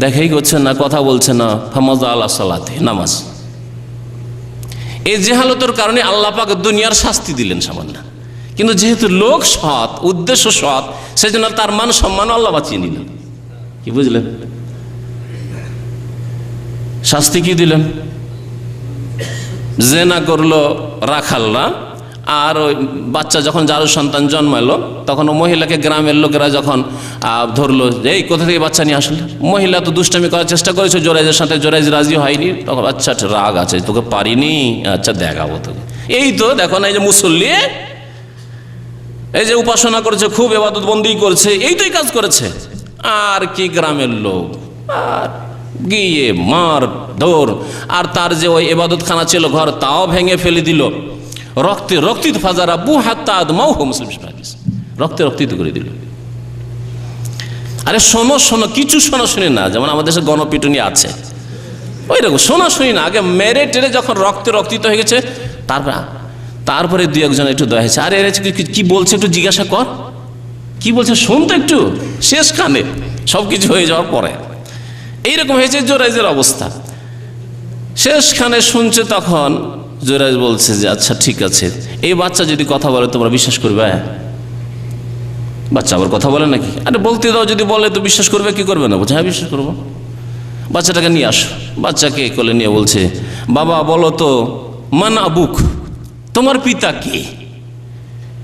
দেখাই করছে না, কথা বলছে না, ফামাযা আলা সালাতি, নামাজ। এই জেহালতের কারণে আল্লাহ পাক দুনিয়ার শাস্তি দিলেন সামান্য, কিন্তু যেহেতু লোক সৎ, উদ্দেশ্য সৎ, সেজন্য তার মান সম্মান আল্লাহ বাঁচিয়ে নিলেন। কি বুঝলেন? শাস্তি কি দিলেন? জেনা করলো রাখালরা, আর ওই বাচ্চা যখন যার সন্তান জন্মালো তখন ও মহিলাকে গ্রামের লোকেরা যখন ধরলো যে এই কোথা থেকে বাচ্চা নিয়ে আসলে, মহিলা তো দুষ্টামি করার চেষ্টা করেছে জোরাইজের সাথে, জোরাইজ রাজি হয়নি, তখন আচ্ছা রাগ আছে, তোকে পারিনি, আচ্ছা দেখাবো তোকে। এই তো দেখো না, এই যে মুসল্লি, এই যে উপাসনা করছে, খুব ইবাদত বন্দি করছে, এই তো কাজ করেছে। আর কি গ্রামের লোক, আর গিয়ে মার ধর, আর তার যে ওই ইবাদতখানা ছিল ঘর, তাও ভেঙে ফেলে দিল, রক্তে রক্তিত ফাজারা বু হাত্তা আদমাউ, মুসলিম হাদিস, রক্তে রক্তিত করে দিল। আরে শোনো শোনো, কিছু শোনা শুনি না, যেমন আমাদের দেশে গণপিটুনি আছে, ওই রকম শোনা শুনি না, আগে মেরে টেরে যখন রক্তে রক্তিত হয়ে গেছে তারপরে দুই একজন একটু দয়া হয়েছে, আরে কি বলছে একটু জিজ্ঞাসা কর, কি বলছে শোন তো একটু, শেষ কানে সবকিছু হয়ে যাওয়ার পরে এইরকম হয়েছে জোরাইজের অবস্থা। শেষখানে শুনছে, তখন জোরাইজ বলছে যে আচ্ছা ঠিক আছে, এই বাচ্চা যদি কথা বলে তোমরা বিশ্বাস করবে? বাচ্চা আবার কথা বলে নাকি? আরে বলতে দাও, যদি বলে তো বিশ্বাস করবে, কি করবে না? বলছে হ্যাঁ বিশ্বাস করবো। বাচ্চাটাকে নিয়ে আসো, বাচ্চাকে কোলে নিয়ে বলছে বাবা বলো তো, মান আবুক, তোমার পিতা কে,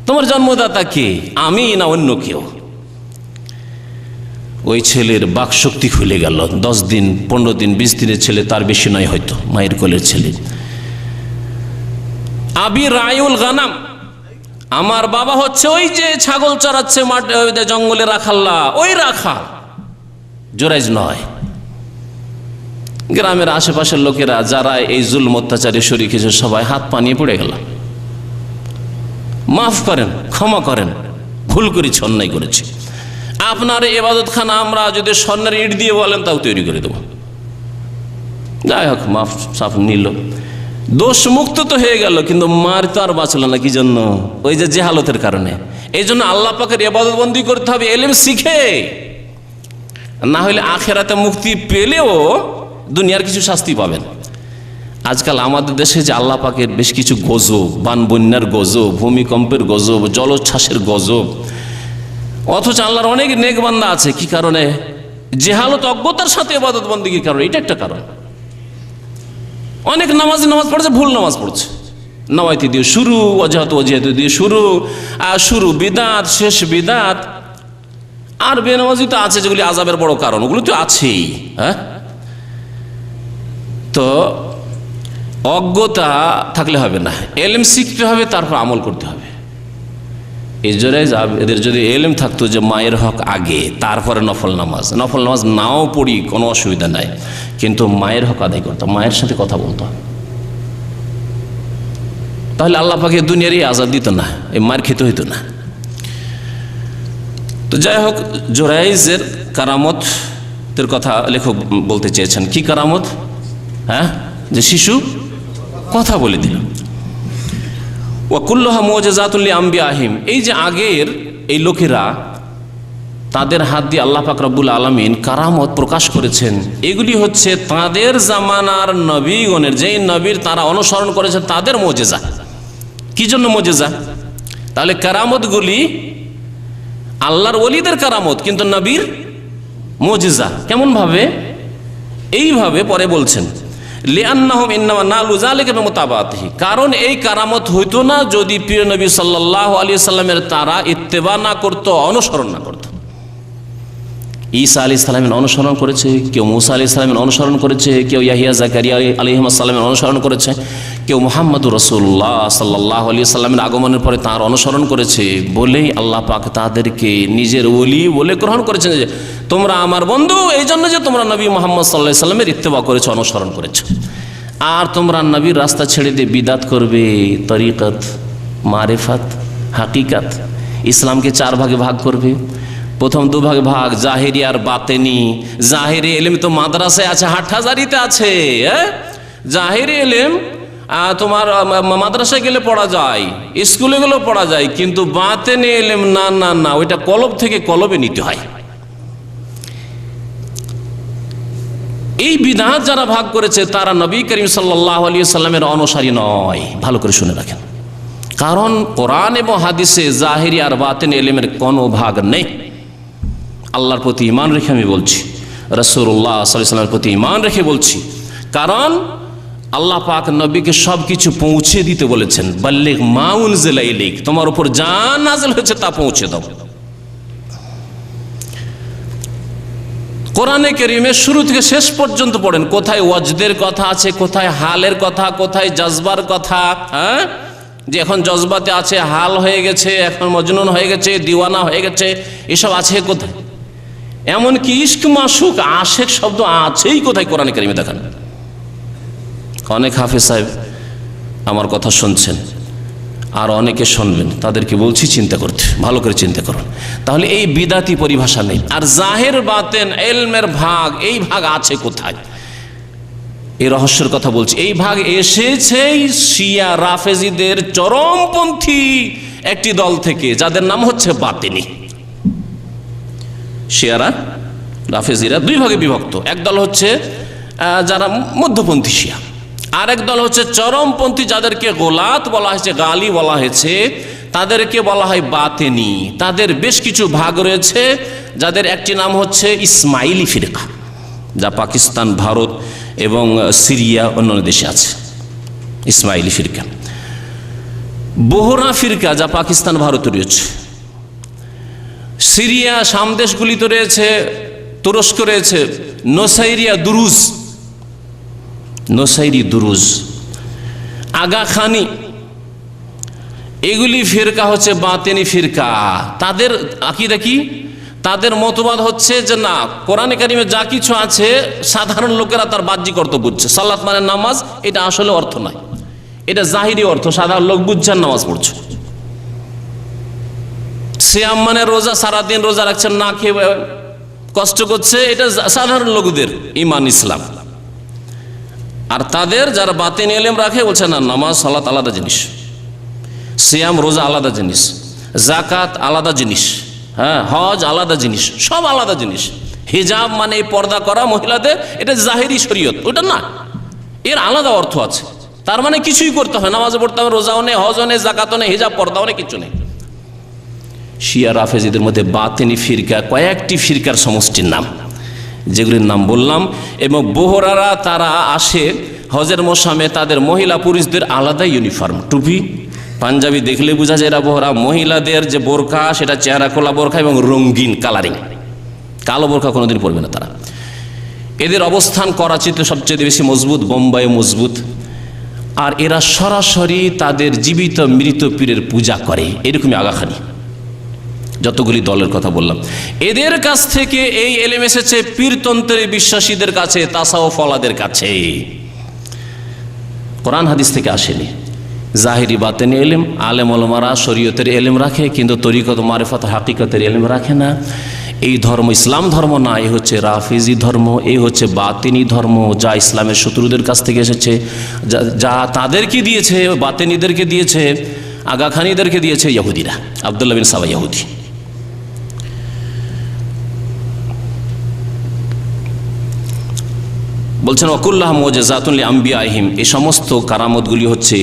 তোমার জন্মদাতা কে, আমি না অন্য কেউ? ওই ছেলের বাক শক্তি খুলে গেল। 10 দিন 15 দিন 20 দিনের ছেলে, তার বেশি নয় হয়তো, মায়ের কোলের ছেলে। আবি রায়ুল গানাম, আমার বাবা হচ্ছে ওই যে ছাগল চড়াচ্ছে মাঠে জঙ্গলে রাখাল্লা, ওই রাখা, জোরাইজ নয়। গ্রামের আশেপাশের লোকেরা যারা এই জুলম অত্যাচারে শরীক হয়েছে সবাই হাত পা নিয়ে পড়ে গেল, মাফ করেন, ক্ষমা করেন, ভুল করেছি, অন্যায় করেছি। আপনার ইবাদতখানা আমরা যদি স্বর্ণের ইট দিয়ে বলেন তাও তৈরি করে দেবো। যাই হোক, মাফ সাফ নিল, দোষ মুক্ত তো হয়ে গেল, কিন্তু মার তো আর বাঁচলো না। কি জন্য? ওই যে জেহালতের কারণে। এই জন্য আল্লাহ পাকের ইবাদত বন্দি করতে হবে এলেম শিখে, না হলে আখেরাতে মুক্তি পেলেও দুনিয়ার কিছু শাস্তি পাবেন। আজকাল আমাদের দেশে যে আল্লাহ পাকের বেশ কিছু গজব, বান বন্যার গজব, ভূমিকম্পের গজব, জলোচ্ছ্বাসের গজব, অথচ আল্লাহর অনেক নেক বান্দা আছে। কি কারণে? জেহালত, অজ্ঞতার সাথে ইবাদত বন্দিগির কারণে। এটা একটা কারণ। অনেক নামাজ পড়ছে, ভুল নামাজ পড়ছে, নওয়াইতি দিয়ে শুরু, ওয়াজহাত ওয়াজিহাত দিয়ে শুরু, আর শুরু বিদাত, শেষ বিদাত। আর বেনামাজি তো আছে যেগুলি আযাবের বড় কারণ, ওগুলো তো আছেই। হ্যাঁ, তো অজ্ঞতা থাকলে হবে না, এলেম শিখতে হবে, তারপর আমল করতে হবে। এই জন্য এদের যদি এলেম থাকতো যে মায়ের হক আগে, তারপরে নফল নামাজ নাও পড়ি, কোনো অসুবিধা নাই, কিন্তু মায়ের হক আদায় করতো, মায়ের সাথে কথা বলতো, তাহলে আল্লাহ পাকে দুনিয়ারই আজাদ দিত না, এই মার খেতে হইতো না। তো যাই হোক, জোরাইজের কারামতের কথা লেখক বলতে চেয়েছেন। কি কারামত? হ্যাঁ, যে শিশু কথা বলে দিল। ওয়াকুল্লুহা মুআজিজাতুল লিআম্বিয়াহিম, এই যে আগের এই লোকেরা, তাদের হাত দিয়ে আল্লাহ পাক রব্বুল আলামিন কারামত প্রকাশ করেছেন, এগুলি হচ্ছে তাদের জামানার নবীগণের, যেই নবীর তারা অনুসরণ করেছে তাদের মুআজিজা। কি জন্য মুআজিজা? তাহলে কারামতগুলি আল্লাহর ওলিদের কারামত, কিন্তু নবীর মুআজিজা। কেমন ভাবে? এইভাবে পরে বলছেন, লিআন্নাহুম ইন্নামা নালু যালিকা বিমুতাবাতিহি, কারণ এই কারামত হইতো না যদি প্রিয় নবী সাল্লাল্লাহু আলাইহি সাল্লামের তারা ইত্তেবা না করত, অনুসরণ না করত। ঈসা আলাইহিস সালামের অনুসরণ করেছে কেউ, মুসা আলাইহিস সালামের অনুসরণ করেছে কেউ, ইয়াহিয়া জাকারিয়া আলাইহিস সালামের অনুসরণ করেছে কেউ, মুহাম্মদুর রাসূলুল্লাহ সাল্লাল্লাহু আলাইহি সাল্লামের আগমনের পরে তার অনুসরণ করেছে বলেই আল্লাহ পাক তাদেরকে নিজের ওলি বলে গ্রহণ করেছেন, যে তোমরা আমার বন্ধু এই জন্য যে তোমরা নবী মুহাম্মদ সাল্লাল্লাহু আলাইহি সাল্লামের ইত্তেবা করেছো, অনুসরণ করেছো। আর তোমরা নবীর রাস্তা ছেড়ে দিয়ে বিদাত করবে। তরিকত, মারিফাত, হাকিকাত, ইসলামকে 4 ভাগে ভাগ করবে। প্রথম 2 ভাগে ভাগ, জাহেরি আর বাতেনি। জাহেরি এলেম তো মাদ্রাসায় আছে, হাটহাজারিতে আছে। জাহেরি এলেম তোমার মাদ্রাসায় গেলে পড়া যায়, স্কুলে গেলেও পড়া যায়, কিন্তু বাতেনি এলেম না না না, ওইটা কলব থেকে কলবে নিতে হয়। এই বিধাত যারা ভাগ করেছে তারা নবী করিম সাল্লাল্লাহু আলাইহি সাল্লামের অনুসারী নয়। ভালো করে শুনে রাখেন, কারণ কোরআন এবং হাদিসে জাহেরি আর বাতেনি এলেমের কোনো ভাগ নেই। আল্লাহর প্রতি ঈমান রেখে আমি বলছি, রাসূলুল্লাহ সাল্লাল্লাহু আলাইহি ওয়াসাল্লামের প্রতি ঈমান রেখে বলছি, কারণ আল্লাহ পাক নবীকে সব কিছু পৌঁছে দিতে বলেছেন। বাল্লিগ মা উনজিলা ইলাইক, তোমার উপর যা নাযিল হয়েছে তা পৌঁছে দাও। কোরআনে কারীমের শুরু থেকে শেষ পর্যন্ত পড়েন, কোথায় ওয়াজদের কথা আছে, কোথায় হালের কথা, কোথায় জজবার কথা। যে এখন জজবাতে আছে, হাল হয়ে গেছে, এখন মজনুন হয়ে গেছে, দিওয়ানা হয়ে গেছে, এসব আছে কোথায়? এমনকি ইশক, মাশুক, আশেক শব্দ আছেই কোথায় কোরআনে কারীমে? দেখান। অনেক হাফেজ সাহেব আমার কথা শুনছেন, আর অনেকে শুনবেন, তাদেরকে বলছি চিন্তা করতে, ভালো করে চিন্তা করুন। তাহলে এই বিদাতি পরিভাষা নেই। আর জাহের বাতেন ইলমের ভাগ, এই ভাগ আছে কোথায়? এই রহস্যের কথা বলছি। এই ভাগ এসেছে শিয়া রাফেজিদের চরমপন্থী একটি দল থেকে, যাদের নাম হচ্ছে বাতেনি। শিয়ারা রাফেজিরা 2 ভাগে বিভক্ত। এক দল হচ্ছে যারা মধ্যপন্থী শিয়া, আর এক দল হচ্ছে চরমপন্থী, যাদেরকে গোলাত বলা হয়েছে, গালি বলা হয়েছে, তাদেরকে বলা হয় বাতেনি। তাদের বেশ কিছু ভাগ রয়েছে, যাদের একটি নাম হচ্ছে ইসমাইলি ফিরকা, যা পাকিস্তান, ভারত এবং সিরিয়া অন্যান্য দেশে আছে। ইসমাইলি ফিরকা। বোহরা ফিরকা, যা পাকিস্তান, ভারতে রয়েছে। সিরিয়া, সামদেশগুলিতে রয়েছে, তুরস্ক রয়েছে। নোসাইরিয়া দুরুজ, নোসাইরি দুরুজ, আগা খানি, এগুলি ফিরকা হচ্ছে বাতেনি ফিরকা। তাদের আকীদা কি? তাদের মতবাদ হচ্ছে যে না, কোরআনে কারিমে যা কিছু আছে সাধারণ লোকেরা তার বাহ্যিক অর্থ বুঝছে। সালাত মানে নামাজ, এটা আসলে অর্থ নয়, এটা জাহিরি অর্থ, সাধারণ লোক বুঝছেন নামাজ পড়ছে। সিয়াম মানে রোজা, সারাদিন রোজা রাখছেন, না খেয়ে কষ্ট করছে, এটা সাধারণ লোকদের ঈমান ইসলাম। আর তাদের যারা বাতিন ইলম রাখে বলছে না, নামাজ সালাত আলাদা জিনিস, সিয়াম রোজা আলাদা জিনিস, যাকাত আলাদা জিনিস, হজ আলাদা জিনিস, সব আলাদা জিনিস। হিজাব মানে পর্দা করা মহিলাদের, এটা জাহেরি শরীয়ত, ওটা না, এর আলাদা অর্থ আছে। তার মানে কিছুই করতে হয়, নামাজে পড়তে হবে, রোজাও নেই, হজও নেই, যাকাতও নেই, হিজাব পর্দাও নেই, কিছু নেই। শিয়া রাফেজিদের মধ্যে বাতিনি ফিরকা কয়েকটি ফিরকার সমষ্টির নাম, যেগুলির নাম বললাম। এবং বোহরারা তারা আসে হজের মৌসুমে, তাদের মহিলা পুরুষদের আলাদা ইউনিফর্ম, টুপি, পাঞ্জাবি দেখলে বোঝা যায় এরা বোহরা। মহিলাদের যে বোরকা, সেটা চেহারা খোলা বোরকা এবং রঙিন কালারিং, কালো বোরকা কোনোদিন পরবে না তারা। এদের অবস্থান করাচিতে সবচেয়ে বেশি মজবুত, বোম্বাই মজবুত। আর এরা সরাসরি তাদের জীবিত মৃত পীরের পূজা করে, এরকমই আগাখানি যতগুলি দলের কথা বললাম। এদের কাছ থেকে এই এলেম এসেছে পীরতন্ত্রে বিশ্বাসীদের কাছে, তাসাউফ ওয়ালাদের কাছে, কোরআন হাদিস থেকে আসেনি। জাহিরি বাতেনি এলেম, আলেম ওলামারা শরীয়তের এলেম রাখে, কিন্তু তরিকত, মারিফাত, হাকিকতের এলেম রাখে না। এই ধর্ম ইসলাম ধর্ম না, এই হচ্ছে রাফিজি ধর্ম, এই হচ্ছে বাতিনি ধর্ম, যা ইসলামের শত্রুদের কাছ থেকে এসেছে, যা তাদেরকে দিয়েছে, বাতেনিদেরকে দিয়েছে, আগাখানিদেরকে দিয়েছে ইহুদিরা, আব্দুল্লাহ বিন সাবা ইহুদি। বলছেন ওয়াকুল্লাহ মুজিজাতুন লিআম্বিয়াহিম, এই সমস্ত কারামতগুলি হচ্ছে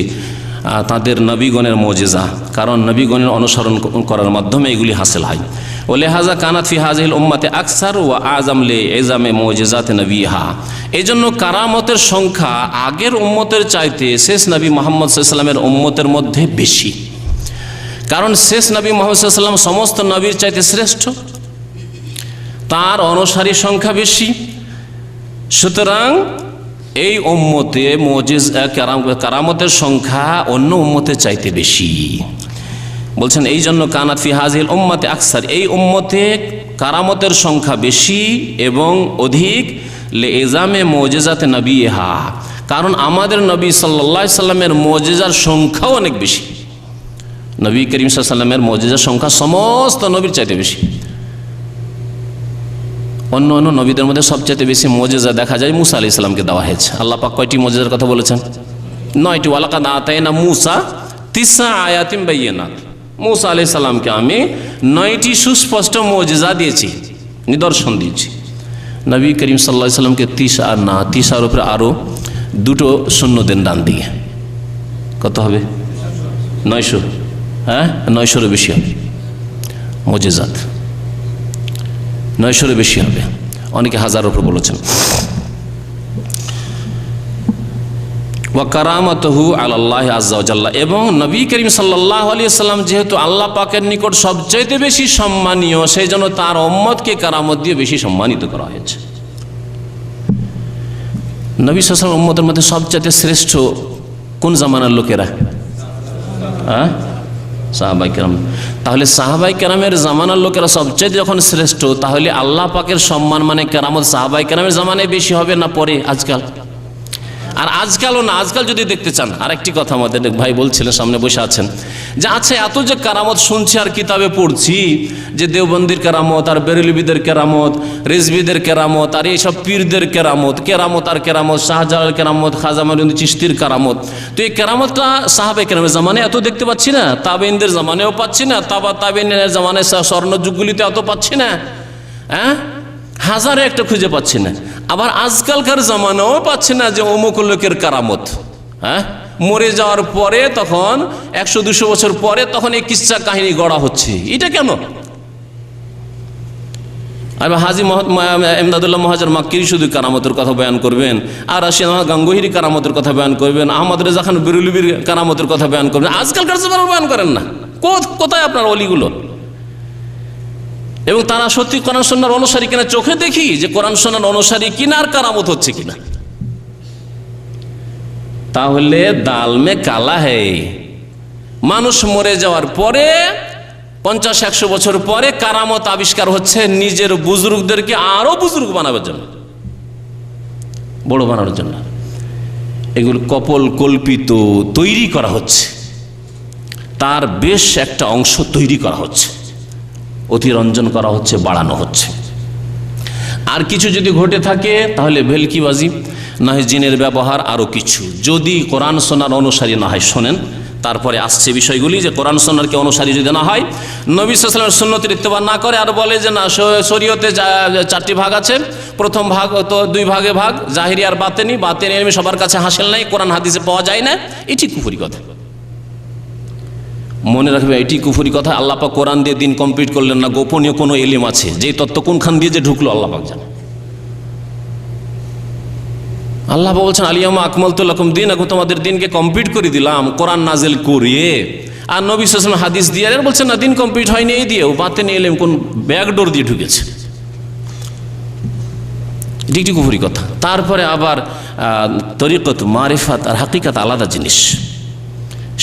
তাদের নবীগণের মুজিজা, কারণ নবীগণের অনুসরণ করার মাধ্যমে এগুলি হাসিল হয়। ওয়ালিহাযা কানাত ফি হাযিহিল উম্মতি আকসার ওয়া আযম লিইজামে মুজিজাতি নবিহা, এজন্য কারামতের সংখ্যা আগের উম্মতের চাইতে শেষ নবী মুহাম্মদ সাল্লাল্লাহু আলাইহি ওয়াসাল্লামের উম্মতের মধ্যে বেশি। কারণ শেষ নবী মুহাম্মদ সাল্লাল্লাহু আলাইহি ওয়াসাল্লাম সমস্ত নবীর চাইতে শ্রেষ্ঠ, তার অনুসারী সংখ্যা বেশি। সুতরাং এই উম্মতে কারামতের সংখ্যা অন্য উম্মতের চাইতে বেশি। বলছেন এই জন্য কানাত ফি হাযিহিল উম্মতি আকসার, এই উম্মতে কারামতের সংখ্যা বেশি এবং অধিক, লিইজামে মুজিজাতি নবিহা, কারণ আমাদের নবী সাল্লাল্লাহু আলাইহি সাল্লামের মুজিজার সংখ্যাও অনেক বেশি। নবী করিম সাল্লাল্লাহু আলাইহি সাল্লামের মুজিজার সংখ্যা সমস্ত নবীর চাইতে বেশি। অন্য অন্য নবীদের মধ্যে সবচেয়ে বেশি মুজিজা দেখা যায় মুসা আলাইহিস সালামকে দেওয়া হয়েছে। আল্লাহ পাক কয়টি মুজিজার কথা বলেছেন? 9টি। ওয়ালাকাদ আতাইনা মুসা 9 আয়াতিন বাইয়িনাত। মুসা আলাইহিস সালামকে আমি 9টি সুস্পষ্ট মুজিজা দিয়েছি, নিদর্শন দিয়েছি। নবী করিম সাল্লাল্লাহু আলাইহি সাল্লামকে 30 আর না, 30 আর উপরে আরো 2টো শূন্য দেন ডান দিকে, কত হবে? 900। হ্যাঁ, 900-এর বেশি হবে মুজিজাত, 900-এর বেশি হবে, অনেকে 1000-এর উপর বলেছেন। ওয়া কারামাতুহু আলাল্লাহি আযজা ওয়া জাল্লা, এবং নবী করিম সাল্লাল্লাহু আলাইহি ওয়াসাল্লাম যেহেতু আল্লাহ পাকের নিকট সবচাইতে বেশি সম্মানীয়, সেই জন্য তার উম্মতকে কারামত দিয়ে বেশি সম্মানিত করা হয়েছে। নবী সাল্লাল্লাহু আলাইহি ওয়াসাল্লাম উম্মতের মধ্যে সবচাইতে শ্রেষ্ঠ কোন জামানার লোকেরা? হ্যাঁ, সাহাবায়ে কেরাম। তাহলে সাহাবায়ে কেরামের জামানার লোকেরা সবচেয়ে যখন শ্রেষ্ঠ, তাহলে আল্লাহ পাকের সম্মান মানে কেরামত সাহাবায়ে কেরামের জামানায় বেশি হবে না পরে আজকাল? আর আজকালও না, আজকাল যদি দেখতে চান, আরেকটি কথা আমাদের ভাই বলছিলেন, সামনে বসে আছেন, যে আচ্ছা এত যে কারামত শুনছি আর কিতাবে পড়ছি, যে দেওবন্দির কেরামত আর বেরেলভিদের কেরামত, রেজভিদের কেরামত আর এইসব পীরদের কেরামত, কেরামত আর কেরামত, শাহজালাল কেরামত, খাজা মঈনুদ্দিন চিশতির কেরামত, তো এই কেরামতটা সাহাবায়ে কেরামের জামানায় এত দেখতে পাচ্ছি না, তাবেঈনদের জামানায়ও পাচ্ছি না, তাবেঈনের জামানায় স্বর্ণযুগগুলিতে এত পাচ্ছি না, হ্যাঁ, হাজারে একটা খুঁজে পাচ্ছি না। আবার আজকালকার জামানাও পাচ্ছি না যে অমুক লোকের কারামত, হ্যাঁ, মরে যাওয়ার পরে তখন 100-200 বছর পরে তখন এই কিচ্ছা কাহিনী গড়া হচ্ছে। এটা কেন? আর হাজী এমদাদুল্লাহ মহাজার মাক্কি শুধু কারামতের কথা বয়ান করবেন, আর রাশিয়ান গাঙ্গুহির কারামতের কথা বয়ান করবেন, আহমদ রেজা খান বেরেলভির কারামতের কথা বয়ান করবেন, আজকালকার জামানায় বয়ান করেন না। কোথায় আপনার অলিগুলো? এবং তারা সত্যি কোরআন সুন্নাহর অনুসারী কিনা চোখে দেখি যে কোরআন সুন্নাহর অনুসারী কিনা আর কারামত হচ্ছে কিনা। তাহলে দাল মে কালা হে, মানুষ মরে যাওয়ার পরে 50-100 বছর পরে কারামত আবিষ্কার হচ্ছে নিজের বুজুর্গদেরকে আরো বুজুর্গ বানাবার জন্য, বড় বানানোর জন্য। এগুলো কপল কল্পিত তৈরি করা হচ্ছে, তার বেশ একটা অংশ তৈরি করা হচ্ছে, অতিরঞ্জন করা হচ্ছে, বাড়ানো হচ্ছে। আর কিছু যদি ঘটে থাকে তাহলে ভেলকিবাজি, না হয় জিনের ব্যবহার, আরও কিছু, যদি কোরআন সুন্নাহর অনুসারী না হয়। শোনেন, তারপরে আসছে বিষয়গুলি, যে কোরআন সুন্নাহর কি অনুসারী যদি না হয়, নবী সাল্লাল্লাহু আলাইহি ওয়াসাল্লামের সুন্নতের ইত্তেবা না করে, আর বলে যে না শরীয়তে 4টি ভাগ আছে, প্রথম ভাগ তো 2 ভাগে ভাগ, জাহিরি আর বাতেনি, বাতেনি এলম সবার কাছে হাসিল নাই, কোরআন হাদিসে পাওয়া যায় না, এটি কুফরি কথা। মনে রাখবে, এটি কুফরি কথা। আল্লাহ পাক কোরআন দিয়ে দিন কমপ্লিট করলেন না, গোপনীয় কোনো এলিম আছে, যে তত্ত্ব কোনখান দিয়ে যে ঢুকলো আল্লাহ পাক জানে। আল্লাহ বলছেন আলিয়ামা আকমালতু লাকুম দীনাকুম, তোমাদের দিনকে কমপ্লিট করে দিলাম কোরআন নাজিল করিয়ে। আর নবী সাল্লাল্লাহু আলাইহি ওয়াসাল্লাম হাদিস দিয়ে আর বলছেন না দিন কমপ্লিট হয়নি, এই দিয়েও বাতেনি এলিম কোন ব্যাকডোর দিয়ে ঢুকেছে, এটি একটি কুফরি কথা। তারপরে আবার তরিকত, মারিফাত আর হাকিকাত আলাদা জিনিস।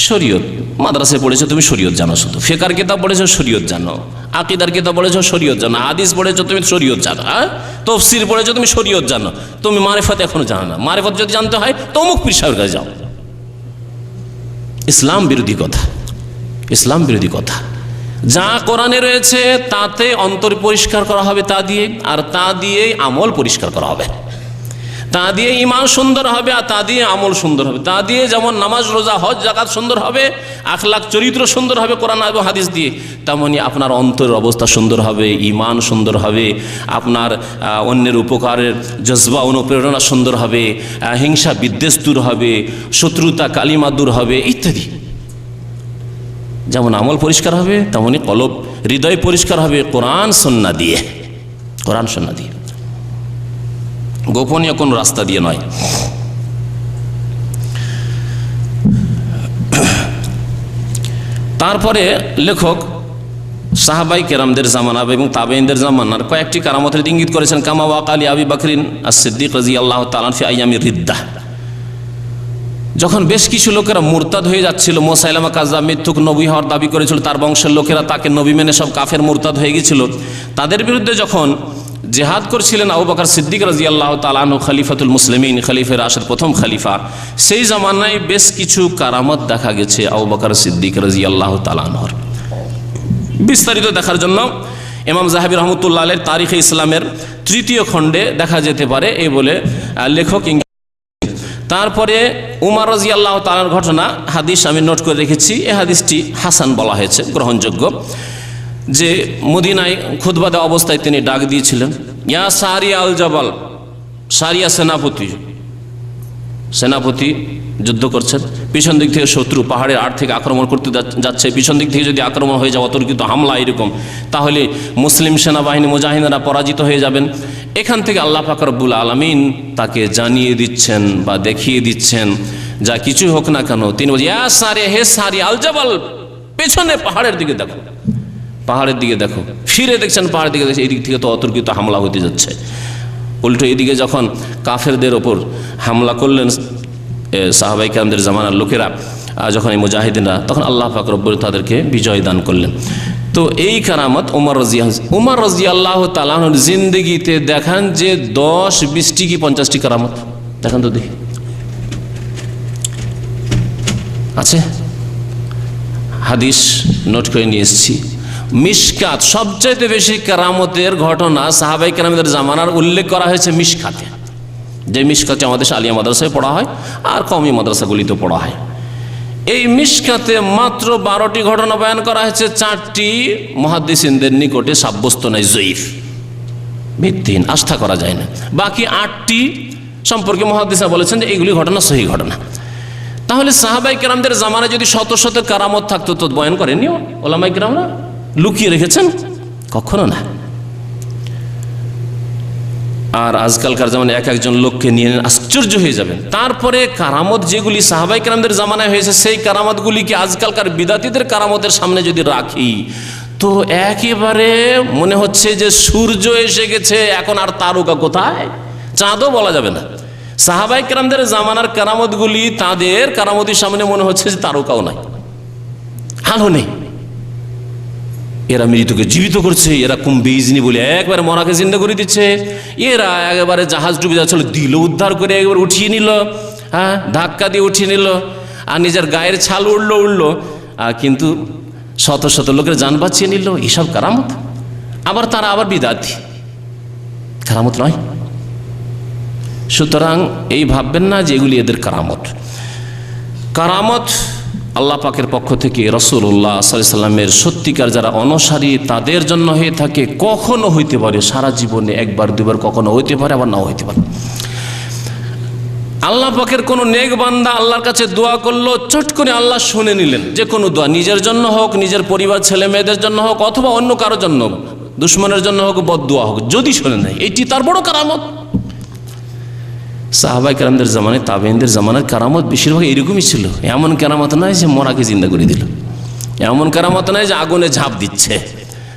শরীয়ত, মাদ্রাসায় পড়েছো তুমি, শরীয়ত জানো, শুধু ফিকহের কিতাব পড়েছো, শরীয়ত জানো, আকীদার কিতাব পড়েছো, শরীয়ত জানো, হাদিস পড়েছো তুমি, শরীয়ত জানো, হ্যাঁ, তাফসীর পড়েছো তুমি, শরীয়ত জানো, তুমি মারিফাত এখনো জানো না। মারিফাত যদি জানতে হয় তো অমুক পীর সাহেবের কাছে যাও। ইসলাম বিরোধী কথা, ইসলাম বিরোধী কথা। যা কোরআনে রয়েছে তাতে অন্তর পরিষ্কার করা হবে তা দিয়ে, আর তা দিয়ে আমল পরিষ্কার করা হবে, তা দিয়ে ঈমান সুন্দর হবে, আর তা দিয়ে আমল সুন্দর হবে। তা দিয়ে যেমন নামাজ, রোজা, হজ, যাকাত সুন্দর হবে, আখলাক চরিত্র সুন্দর হবে কোরআন এবং হাদিস দিয়ে, তেমনি আপনার অন্তরের অবস্থা সুন্দর হবে, ঈমান সুন্দর হবে, আপনার অন্যের উপকারের জজবা, অনুপ্রেরণা সুন্দর হবে, হিংসা বিদ্বেষ দূর হবে, শত্রুতা কালিমা দূর হবে ইত্যাদি। যেমন আমল পরিষ্কার হবে, তেমনি কলব, হৃদয় পরিষ্কার হবে কোরআন সুন্নাহ দিয়ে, কোরআন সুন্নাহ দিয়ে, গোপনীয় কোন রাস্তা দিয়ে নয়। তারপরে লেখক সাহাবাই কেরামদের জামানা এবং তাবেঈনদের জামানার কয়েকটি কারামতের ইঙ্গিত করেছেন। কামা ওয়াকালি আবি বকরিন as-সিদ্দিক রাদিয়াল্লাহু তাআলা ফি আইয়ামি রিদ্দাহ, যখন বেশ কিছু লোকেরা মুরতাদ হয়ে যাচ্ছিল, মুসাইলামা কাযযাব মিথ্যুক নবী হওয়ার দাবি করেছিল, তার বংশের লোকেরা তাকে নবী মেনে সব কাফের মুরতাদ হয়ে গিয়েছিল, তাদের বিরুদ্ধে যখন জেহাদ করছিলেন আবু বকর সিদ্দিক রাদিয়াল্লাহু তাআলা আনহু, খলিফাতুল মুসলিমিন, খলিফা রাশিদ, প্রথম খলিফা। সেই জামানায় বেশ কিছু কারামত দেখা গেছে আবু বকর সিদ্দিক রাদিয়াল্লাহু তাআলা আনহুর। বিস্তারিত দেখার জন্য ইমাম যাহাবী রহমতুল্লাহ আলাইহির তারিখে ইসলামের 3য় খণ্ডে দেখা যেতে পারে এই বলে লেখক। তারপরে উমর রাদিয়াল্লাহু তাআলার ঘটনা, হাদিস আমি নোট করে রেখেছি। এই হাদিসটি হাসান বলা হয়েছে, গ্রহণযোগ্য, যে মদিনায় খুতবা দেওয়া অবস্থায় তিনি ডাক দিয়েছিলেন, ইয়া সারিয়া আল জাবাল। সারিয়া সেনাপতি যুদ্ধ করছেন, পিছন দিক থেকে শত্রু পাহাড়ের আড় থেকে আক্রমণ করতে যাচ্ছে। পিছন দিক থেকে যদি আক্রমণ হয়ে যায়, অতর্কিত হামলা এরকম, তাহলে মুসলিম সেনাবাহিনী মুজাহিদিনরা পরাজিত হয়ে যাবেন। এখান থেকে আল্লাহ পাক রব্বুল আলামিন তাকে জানিয়ে দিচ্ছেন বা দেখিয়ে দিচ্ছেন, যা কিছু হোক না কেন, তিনি বলছেন, ইয়া সারিয়া, হে সারিয়া আল জাবাল, পেছনে পাহাড়ের দিকে দেখো, পাহাড়ের দিকে দেখো। ফিরে দেখছেন পাহাড়ের দিকে, দেখছেন এই দিক থেকে তো অতর্কিত হামলা হতে যাচ্ছে। উল্টো এদিকে যখন কাফেরদের ওপর হামলা করলেন সাহাবায়ে কেরামদের জামানার লোকেরা, যখন এই মুজাহিদিনরা, তখন আল্লাহ পাক রব্বুল তাদেরকে বিজয় দান করলেন। তো এই কারামত উমর রাদিয়াল্লাহু তাআলা আনহুর জিন্দেগিতে দেখান যে 10, 20টি কি 50টি কারামত দেখান তো দেখি, আছে? হাদিস নোট করে নিয়ে এসেছি। মিশকাত, সবচাইতে বেশি কারামতের ঘটনা সাহাবায়ে কেরামদের জামানার উল্লেখ করা হয়েছে মিশকাতে, যে মিশকাতে আমাদের আলিয়া মাদ্রাসায় পড়া হয় আর কওমি মাদ্রাসাগুলিতে পড়া হয়। এই মিশকাতে মাত্র 12টি ঘটনা বয়ান করা হয়েছে, 4টি মুহাদ্দিসিনদের নিকটে সাব্যস্ত নাই, জয়ীফ, ভিত্তিহীন, আস্থা করা যায় না। বাকি 8টি সম্পর্কে মুহাদ্দিসরা বলেছেন যে এইগুলি ঘটনা সহি ঘটনা। তাহলে সাহাবায়ে কেরামদের জামানায় যদি শত শত কারামত থাকতো তো বয়ান করেননি ওলামায়ে কেরামরা? লুকিয়ে রেখেছেন? কখনো না। আর আজকালকার জামানায় এক একজন লোককে নিয়ে আশ্চর্য হয়ে যাবেন। তারপরে কারামত যেগুলি সাহাবায়ে কেরামদের জামানায় হয়েছে, সেই কারামতগুলিকে আজকালকার বিদাতীদের কারামতের সামনে যদি রাখি, তো একেবারে মনে হচ্ছে যে সূর্য এসে গেছে, এখন আর তারকা কোথায়, চাঁদও বলা যাবে না। সাহাবায়ে কেরামদের জামানার কারামতগুলি তাদের কারামতির সামনে মনে হচ্ছে যে তারকাও নাই, আলো নেই। এরা মৃতকে জীবিত করছে, এরা কুম্বিজনি বলে একবারে মরাকে জিন্দা করে দিচ্ছে, এরা একেবারে জাহাজ ডুবে যাচ্ছিল দিল উদ্ধার করে একবার উঠিয়ে নিল, হ্যাঁ, ধাক্কা দিয়ে উঠিয়ে নিল, আর নিজের গায়ের ছাল উড়লো, কিন্তু শত শত লোকের জান বাঁচিয়ে নিল। এইসব কারামত। আবার তারা আবার বিদাতি, কারামত নয়। সুতরাং এই ভাববেন না যে এগুলি এদের কারামত। কারামত আল্লাহ পাকের পক্ষ থেকে রাসূলুল্লাহ সাল্লাল্লাহু আলাইহি ওয়াসাল্লামের সত্যিকার যারা অনুসারী তাদের জন্য হয়ে থাকে। কখনো হইতে পারে সারা জীবনে একবার দুবার, কখনো হইতে পারে আবার নাও হইতে পারে। আল্লাহ পাকের কোনো নেক বান্দা আল্লাহর কাছে দোয়া করলো, চট করে আল্লাহ শুনে নিলেন। যে কোনো দোয়া, নিজের জন্য হোক, নিজের পরিবার ছেলে মেয়েদের জন্য হোক, অথবা অন্য কারোর জন্য, দুশ্মনের জন্য হোক, বদদোয়া হোক, যদি শুনে নেয়, এটি তার বড় কারামত। সাহাবায়ে কেরামদের জামানায়, তাবেঈনদের জামানার কারামত বেশিরভাগ এরকমই ছিল। এমন কারামত নয় যে মরাকে জিন্দা করে দিল, এমন কারামত নয় যে আগুনে ঝাঁপ দিচ্ছে,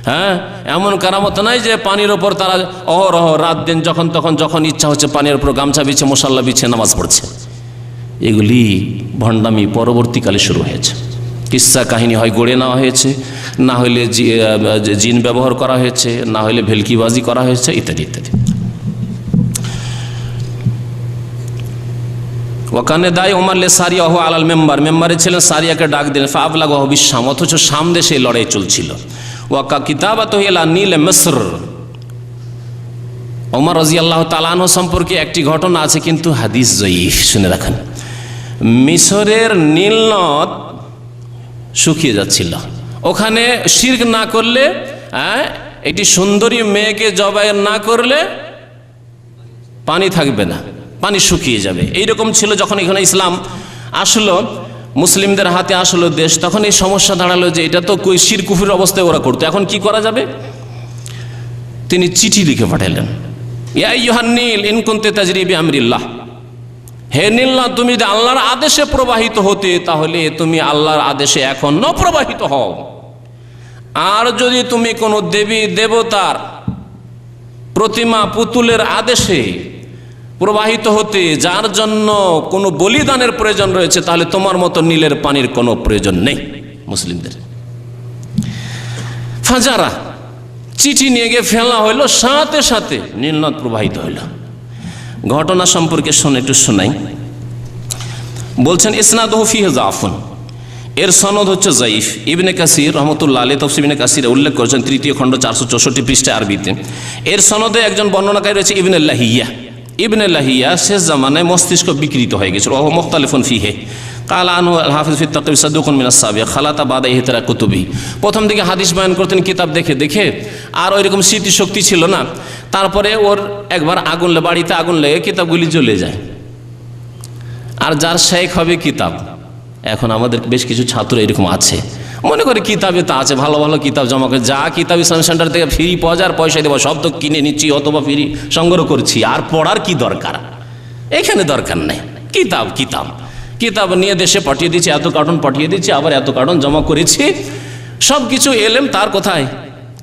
হ্যাঁ, এমন কারামত নয় যে পানির ওপর তারা অহরহ রাত দিন যখন ইচ্ছা হচ্ছে পানির ওপর গামছা বিছে, মশাল্লা বিছে নামাজ পড়ছে। এগুলি ভণ্ডামি পরবর্তীকালে শুরু হয়েছে। কিস্সা কাহিনী হয় গড়ে নেওয়া হয়েছে, না হইলে জিন ব্যবহার করা হয়েছে, না হইলে ভেলকিবাজি করা হয়েছে, ইত্যাদি ইত্যাদি। ওয়াকানে দায় ওমর লে সারিয়া হো আলাল মেম্বার, মেম্বারে ছিলেন, সারিয়াকে ডাক দিলেন। ফাবলাগু বিশাম, অথচ শাম দেশে লড়াই চলছিল। ওয়াকা কিতাবাতু ইলা নীল মিসর, ওমর রাদিয়াল্লাহু তাআলা আনহু সম্পর্কে একটি ঘটনা আছে, কিন্তু হাদিস জয়ীফ, শুনে রাখেন। মিশরের নীল নদ শুকিয়ে যাচ্ছিল, ওখানে শিরক না করলে, একটি সুন্দরী মেয়েকে জবাই না করলে পানি থাকবে না, পানি শুকিয়ে যাবে। এইরকম ছিল যখন এখানে ইসলাম আসলো, মুসলিমদের হাতে আসলো দেশ, তখন এই সমস্যা দাঁড়ালো যে এটা তো শিরক কুফরির অবস্থায় ওরা করতো, এখন কি করা যাবে? তিনি চিঠি লিখে পাঠালেন, ইয়া আইয়ুহান নীল ইন কুনতা তাজরি বিআমরিল্লাহ, হে নীল, তুমি যদি আল্লাহর আদেশে প্রবাহিত হতে, তাহলে তুমি আল্লাহর আদেশে এখনো প্রবাহিত হও। আর যদি তুমি কোনো দেবী দেবতার প্রতিমা পুতুলের আদেশে প্রবাহিত হতে, যার জন্য কোনো বলিদানের প্রয়োজন রয়েছে, তাহলে তোমার মতো নীলের পানির কোনো প্রয়োজন নেই মুসলিমদের। ফাজারা চিঠি নিয়ে গিয়ে ফেলা হইলো, সাথে সাথে নীলনদ প্রবাহিত হইল। ঘটনা সম্পর্কে একটু শোনাই। বলছেন ইসনাদুহু ফীহি যাফুন, এর সনদ হচ্ছে যায়িফ। ইবনে কাসির রহমতুল্লাহ আলাইহি তাফসীর ইবনে কাসিরে উল্লেখ করেছেন 3য় খণ্ড 464 পৃষ্ঠা আরবিতে। এর সনদে একজন বর্ণনাকারী রয়েছে ইবনে লাহিয়া। ইবনে লাহিয়া শেষ জামানায় মস্তিষ্ক বিকৃত হয়ে গেছিল। ওয়া মুখতালিফুন ফীহি কাল আনহু আল হাফিজ ফি তাকরিব সাদুকুন মিনাস সাবিয়া খালাতা বাদা ইহতিরা কুতুবি। প্রথম দিকে হাদিস বয়ান করতেন কিতাব দেখে দেখে, আর ওইরকম স্মৃতিশক্তি ছিল না। তারপরে ওর একবার বাড়িতে আগুন লেগে কিতাবগুলি জ্বলে যায়। আর যার শেখ হবে কিতাব, এখন আমাদের বেশ কিছু ছাত্র এরকম আছে, মনে করে কিতাবে তা আছে, ভালো ভালো কিতাব জমা করে, যা কিতাব ইসলাম সেন্টার থেকে ফ্রি পাওয়া যায় আর পয়সা দেবো সব তো কিনে নিচ্ছি অথবা ফ্রি সংগ্রহ করছি, আর পড়ার কি দরকার, এখানে দরকার নেই। কিতাব কিতাব কিতাব নিয়ে দেশে পাঠিয়ে দিচ্ছি, এত কার্টন পাঠিয়ে দিচ্ছি, আবার এত কার্টন জমা করেছি, সব কিছু এলেম তার কোথায়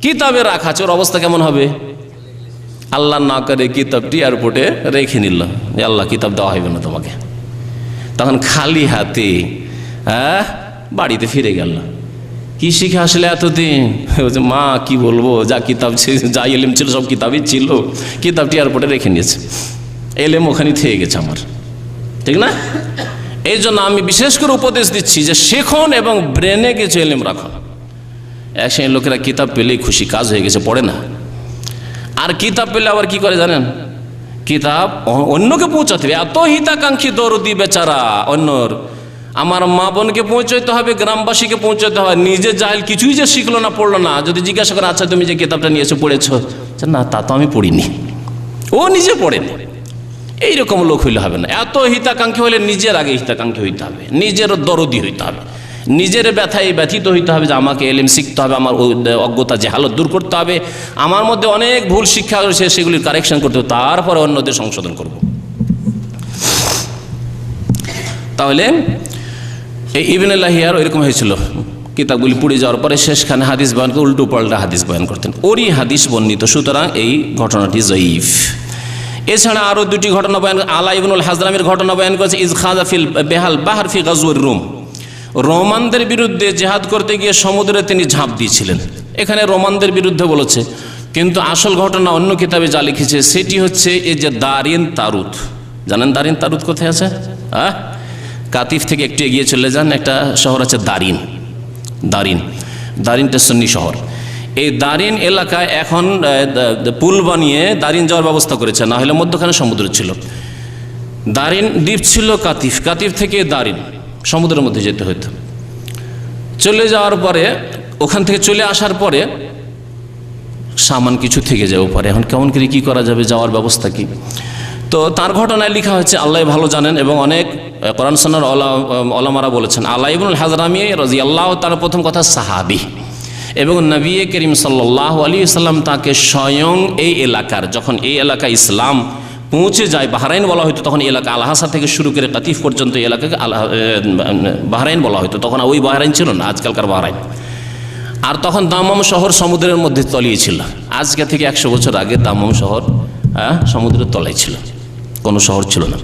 কিতাবে রাখা আছে। ওর অবস্থা কেমন হবে? আল্লাহ না করে কিতাবটি এয়ারপোর্টে রেখে নিল, যে আল্লাহ কিতাব দেওয়া হবে না তোমাকে। তখন খালি হাতে বাড়িতে ফিরে গেল। কি শিখে আসলে এতদিন? মা কি বলবো, যা কিতাব যা এলেম ছিল সব কিতাবই ছিল, কিতাবটি এয়ারপোর্টে রেখে নিয়েছে, এলেম ওখানে থেকে গেছে আমার, ঠিক না? এই জন্য আমি বিশেষ করে উপদেশ দিচ্ছি যে শেখন এবং ব্রেনে কিছু এলেম রাখুন। এক শ্রেণীর লোকেরা কিতাব পেলেই খুশি, কাজ হয়ে গেছে, পড়ে না। আর কিতাব পেলে আবার কি করে জানেন? কিতাব অন্যকে পৌঁছাতে হবে। এত হিতাকাঙ্ক্ষী দরদি বেচারা অন্যর, আমার মা বোনকে পৌঁছাইতে হবে, গ্রামবাসীকে পৌঁছাতে হবে, নিজে জাহেল কিছুই যে শিখলো না, পড়লো না, যদি জিজ্ঞাসা করে আচ্ছা তুমি যে কিতাবটা নিয়েছো পড়েছো, না তা তো আমি পড়িনি, ও নিজে পড়েনি, এইরকম লোক হইলে হবে না। এত হিতাকাঙ্ক্ষী হলে নিজের আগে হিতাকাঙ্ক্ষী হইতে হবে, নিজের দরদি হইতে হবে, নিজের ব্যথায় ব্যথিত হইতে হবে যে আমাকে এলেম শিখতে হবে, আমার অজ্ঞতা জাহালত দূর করতে হবে, আমার মধ্যে অনেক ভুল শিক্ষা রয়েছে সেগুলির কারেকশন করতে হবে, তারপরে অন্যদের সংশোধন করব। তাহলে এই ইবনে লাহিয়ার এরকম হয়েছিল, কিতাবগুলি পুড়ে যাওয়ার পরে শেষখানে হাদিস বয়ান করে উল্টো পাল্টা হাদিস বয়ান করতেন, ওরই হাদিস বর্ণিত, সুতরাং এই ঘটনাটি জয়ীফ। এছাড়া আরও দুটি ঘটনা বয়ান, আলা ইবনুল হাজরামের ঘটনা বয়ান করেছে, ইজখাজা ফিল বেহাল বাহার ফি গাজওয়ার রুম, রোমানদের বিরুদ্ধে জেহাদ করতে গিয়ে সমুদ্রে তিনি ঝাঁপ দিয়েছিলেন। এখানে রোমানদের বিরুদ্ধে বলেছে, কিন্তু আসল ঘটনা অন্য কিতাবে যা লিখেছে সেটি হচ্ছে এই যে দারিন তারুত। জানেন দারিন তারুত কোথায় আছে? কাতিফ থেকে একটু এগিয়ে চলে যান, একটা শহর আছে দারিন। দারিনটা সুন্নি শহর। এই দারিন এলাকায় এখন পুল বানিয়ে দারিন যাওয়ার ব্যবস্থা করেছে, না হলে মধ্যখানে সমুদ্র ছিল। দারিন দ্বীপ ছিল কাতিফ থেকে দারিন সমুদ্রের মধ্যে যেতে হতো। চলে যাওয়ার পরে, ওখান থেকে চলে আসার পরে সামান কিছু থেকে যাবে পরে, এখন কেমন করে কী করা যাবে, যাওয়ার ব্যবস্থা কি? তো তার ঘটনায় লেখা হচ্ছে, আল্লাহ ভালো জানেন, এবং অনেক কোরআন সুন্নাহর ওলামারা বলেছেন, আলা ইবনুল হাজরামি রাদিয়াল্লাহু তাআলা প্রথম কথা সাহাবী, এবং নবী করিম সাল্লাল্লাহু আলাইহি ওয়াসাল্লাম তাকে স্বয়ং এই এলাকার, যখন এই এলাকায় ইসলাম পৌঁছে যায়, বাহরাইন বলা হতো তখন এলাকা, আলহাসা থেকে শুরু করে কাতিফ পর্যন্ত এই এলাকাকে বাহরাইন বলা হতো, তখন ওই বাহরাইন ছিল না আজকালকার বাহরাইন। আর তখন দামাম শহর সমুদ্রের মধ্যে তলিয়ে ছিল। আজকে থেকে 100 বছর আগে দামাম শহর সমুদ্রের তলায় ছিল, কোনো শহর ছিল না।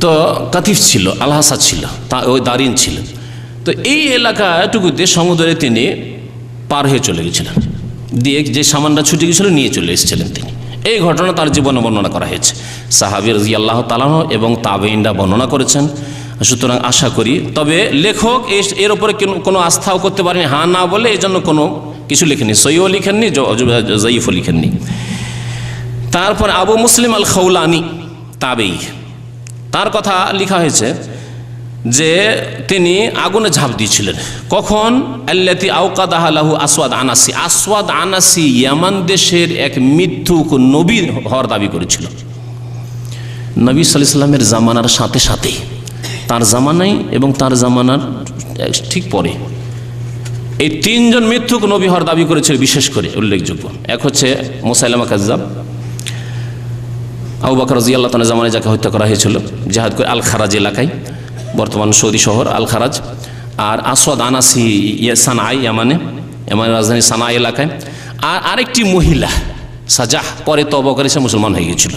তো কাতিফ ছিল, আলহাসা ছিল, তা ওই দারিন ছিল। তো এই এলাকাটুকুতে সমুদ্রে তিনি পার হয়ে চলে গেছিলেন, দিয়ে যে সামানটা ছুটে গেছিল নিয়ে চলে এসেছিলেন তিনি। এই ঘটনা তার জীবনে বর্ণনা করা হয়েছে, সাহাবী রাদিয়াল্লাহু তাআলা এবং তাবেঈনরা বর্ণনা করেছেন। সুতরাং আশা করি, তবে লেখক এর উপরে কোনো আস্থাও করতে পারেনি, হ্যাঁ না বলে এই জন্য কোনো কিছু লেখেনি, সহিও লিখেননি, জয়ীফও লিখেননি। তারপর আবু মুসলিম আল খাওলানি তাবেঈ, তার কথা লেখা হয়েছে যে তিনি আগুনে ঝাঁপ দিয়েছিলেন। কখন? আল্লাতি আওকাদাহা লাহু আসওয়াদ আনাসি। আসওয়াদ আনাসি ইয়ামান দেশের এক মিথ্যুক নবী হওয়ার দাবি করেছিল। নবী সাল্লাল্লাহু আলাইহি ওয়াসাল্লামের জামানার সাথে সাথে, তার জামানায় এবং তার জামানার ঠিক পরে এই 3 জন মিথ্যুক নবী হওয়ার দাবি করেছিল, বিশেষ করে উল্লেখযোগ্য। এক হচ্ছে মুসাইলামা কাজ্জাব, আবু বকর রাদিয়াল্লাহু তাআলা জামানায় যাকে হত্যা করা হয়েছিল জিহাদ করে আল খারাজ এলাকায়, বর্তমান সৌদি শহর আল খারাজ। আর আসওয়াদ আনাসি সানাই, ইয়ামানের রাজধানী সানা এলাকায়। আর আরেকটি মহিলা সাজাহ, পরে তওবা করে সে মুসলমান হয়ে গিয়েছিল,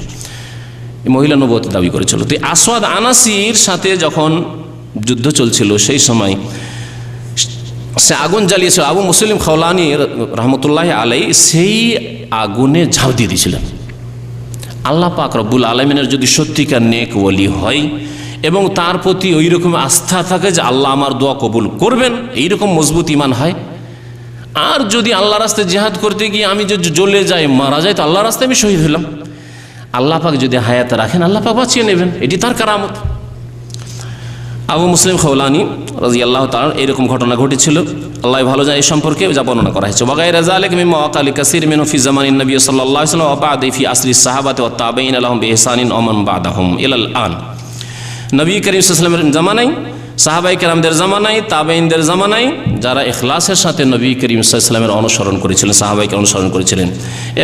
এই মহিলা নবুয়ত দাবি করেছিল। তো আসওয়াদ আনাসির সাথে যখন যুদ্ধ চলছিল সেই সময় সে আগুন জ্বালিয়েছিল, আবু মুসলিম খাওলানি রহমতুল্লাহ আলাই সেই আগুনে ঝাঁপ দিয়ে দিয়েছিলেন। আল্লাহ পাক রব্বুল আলমিনের যদি সত্যিকার নেক ওলি হয় এবং তার প্রতি ওই রকম আস্থা থাকে যে আল্লাহ আমার দোয়া কবুল করবেন, এইরকম মজবুত ইমান হয়। আর যদি আল্লাহ রাস্তায় জিহাদ করতে গিয়ে আমি যদি জ্বলে যাই, মারা যাই, তো আল্লাহ রাস্তায় আমি শহীদ হলাম। আল্লাহ পাক যদি হায়াতে রাখেন, আল্লাহ পাক বাঁচিয়ে নেবেন, এটি তার কারামত। আবু মুসলিম খাওলানি রাদিয়াল্লাহু তাআলা এরকম ঘটনা ঘটেছিল, আল্লাহ ভালো যায়, এই সম্পর্কে যা বর্ণনা করা হয়েছে। ওয়াগায়রা যালিকা মিম্মা ওয়াকালি কাসীর মিনহু ফি জামানিন নবী সাল্লাল্লাহু আলাইহি ওয়াসাল্লাম ওয়া বা'দা ফি আসরি সাহাবাতি ওয়াত তাবেঈন লাহুম বিইহসানিন ওয়া মান বা'দাহুম ইলাল আন। নবী করিম সাল্লাল্লাহু আলাইহি ওয়াসাল্লামের জামানায়, সাহাবায়ে কেরামদের জামানায়, তাবেঈনদের জামানায় যারা ইখলাসের সাথে নবী করিম সাল্লাল্লাহু আলাইহি ওয়াসাল্লামের অনুসরণ করেছিলেন, সাহাবায়ে অনুসরণ করেছিলেন,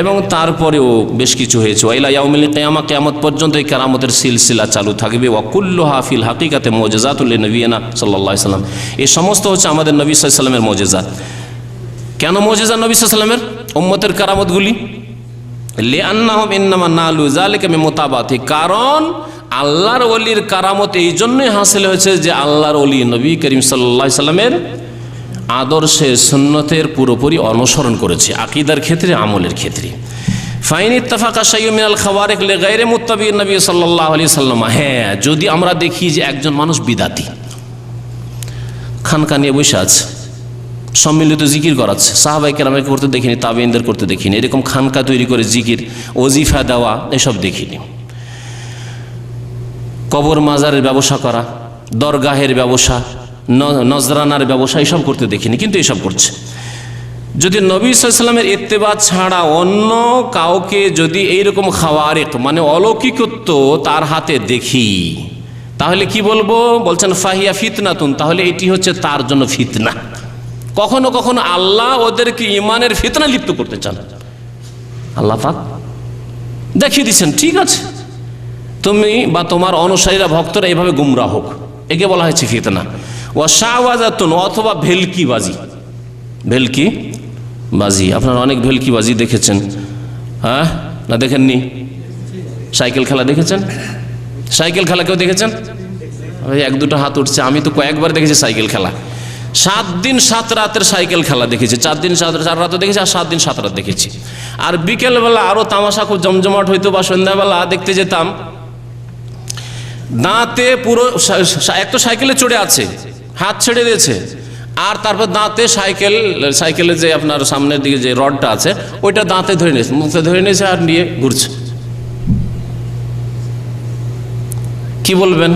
এবং তারপরেও বেশ কিছু হয়েছে। ওয়াইলা ইয়াউমিল কিয়ামা, কিয়ামত পর্যন্ত এই কেরামতের সিলসিলা চালু থাকবে। ওয়া কুল্লুহা ফিল হাকিকাতে মুজিজাতুল লিনবিয়িনা সাল্লাল্লাহু আলাইহি ওয়াসাল্লাম। এই সমস্ত হচ্ছে আমাদের নবী সাল্লাল্লাহু আলাইহি ওয়াসাল্লামের মুজিজা। কেন মুজিজা নবী সাল্লাল্লাহু আলাইহি ওয়াসাল্লামের উম্মতের কেরামতগুলি? লিআন্নাহুম ইন্নামা নালু যালিকা মিন মুতাবাতি, কারণ আল্লাহর ওলির কারামত এই জন্যই হাসিল হয়েছে যে আল্লাহর ওলি নবী করিম সাল্লাল্লাহু আলাইহি ওয়াসাল্লামের আদর্শে সুন্নতের পুরোপুরি অনুসরণ করেছে, আকীদার ক্ষেত্রে, আমলের ক্ষেত্রে। ফাইন ইত্তাফাকা শাইউম মিনাল খাওয়ারিক লিগাইরি মুত্তাবিন নবী সাল্লাল্লাহু আলাইহি ওয়াসাল্লাম। হ্যাঁ, যদি আমরা দেখি যে একজন মানুষ বিদাতি, খানকা নিয়ে বসে আছে, সম্মিলিত জিকির করাচ্ছে, সাহাবায়ে কেরামকে করতে দেখিনি, তাবেঈনদের করতে দেখিনি, এরকম খানকা তৈরি করে জিকির, ওজিফা দেওয়া, এসব দেখিনি। কবর মাজারের ব্যবসা করা, দরগাহের ব্যবসা, নজরানার ব্যবসা, এসব করতে দেখিনি, কিন্তু এসব করছে। যদি নবী সাল্লাল্লাহু আলাইহি ওয়াসাল্লামের ইত্তেবা ছাড়া অন্য কাউকে যদি এইরকম খাওয়ারিক মানে অলৌকিকত্ব তার হাতে দেখি, তাহলে কি বলবো? বলছেন ফাহিয়া ফিতনাতুন, তাহলে এটি হচ্ছে তার জন্য ফিতনা। কখনো কখনো আল্লাহ ওদেরকে ইমানের ফিতনা লিপ্ত করতে চান, আল্লাহ পাক দেখিয়ে দিচ্ছেন, ঠিক আছে তুমি বা তোমার অনুসারীরা, ভক্তরা এইভাবে গুমরাহ হোক, একে বলা হয়েছে ফিতনা। ওয়া শাওয়াজাতুন, অথবা ভেলকিবাজি। ভেলকিবাজি, আপনারা অনেক ভেলকিবাজি দেখেছেন, হ্যাঁ না দেখেননি? সাইকেল খেলা দেখেছেন? সাইকেল খেলা কেউ দেখেছেন? এক দুটো হাত উঠছে, আমি তো কয়েকবার দেখেছি সাইকেল খেলা। 7 দিন 7 রাতের সাইকেল খেলা দেখেছি, 4 দিন 4 রাত দেখেছি, আর 7 দিন 7 রাত দেখেছি। আর বিকেলবেলা আরো তামাশা খুব জমজমাট হইতো, বা সন্ধ্যাবেলা দেখতে যেতাম, দাঁতে পুরো এক তো সাইকেলে চড়ে আছে, হাত ছেড়ে দিয়েছে, আর তারপর দাঁতে সাইকেলের যে আপনার সামনের দিকে যে রডটা আছে ওইটা দাঁতে ধরে নিয়েছে, মুখে ধরে নিয়েছে, আর নিয়ে ঘুরছে। কি বলবেন?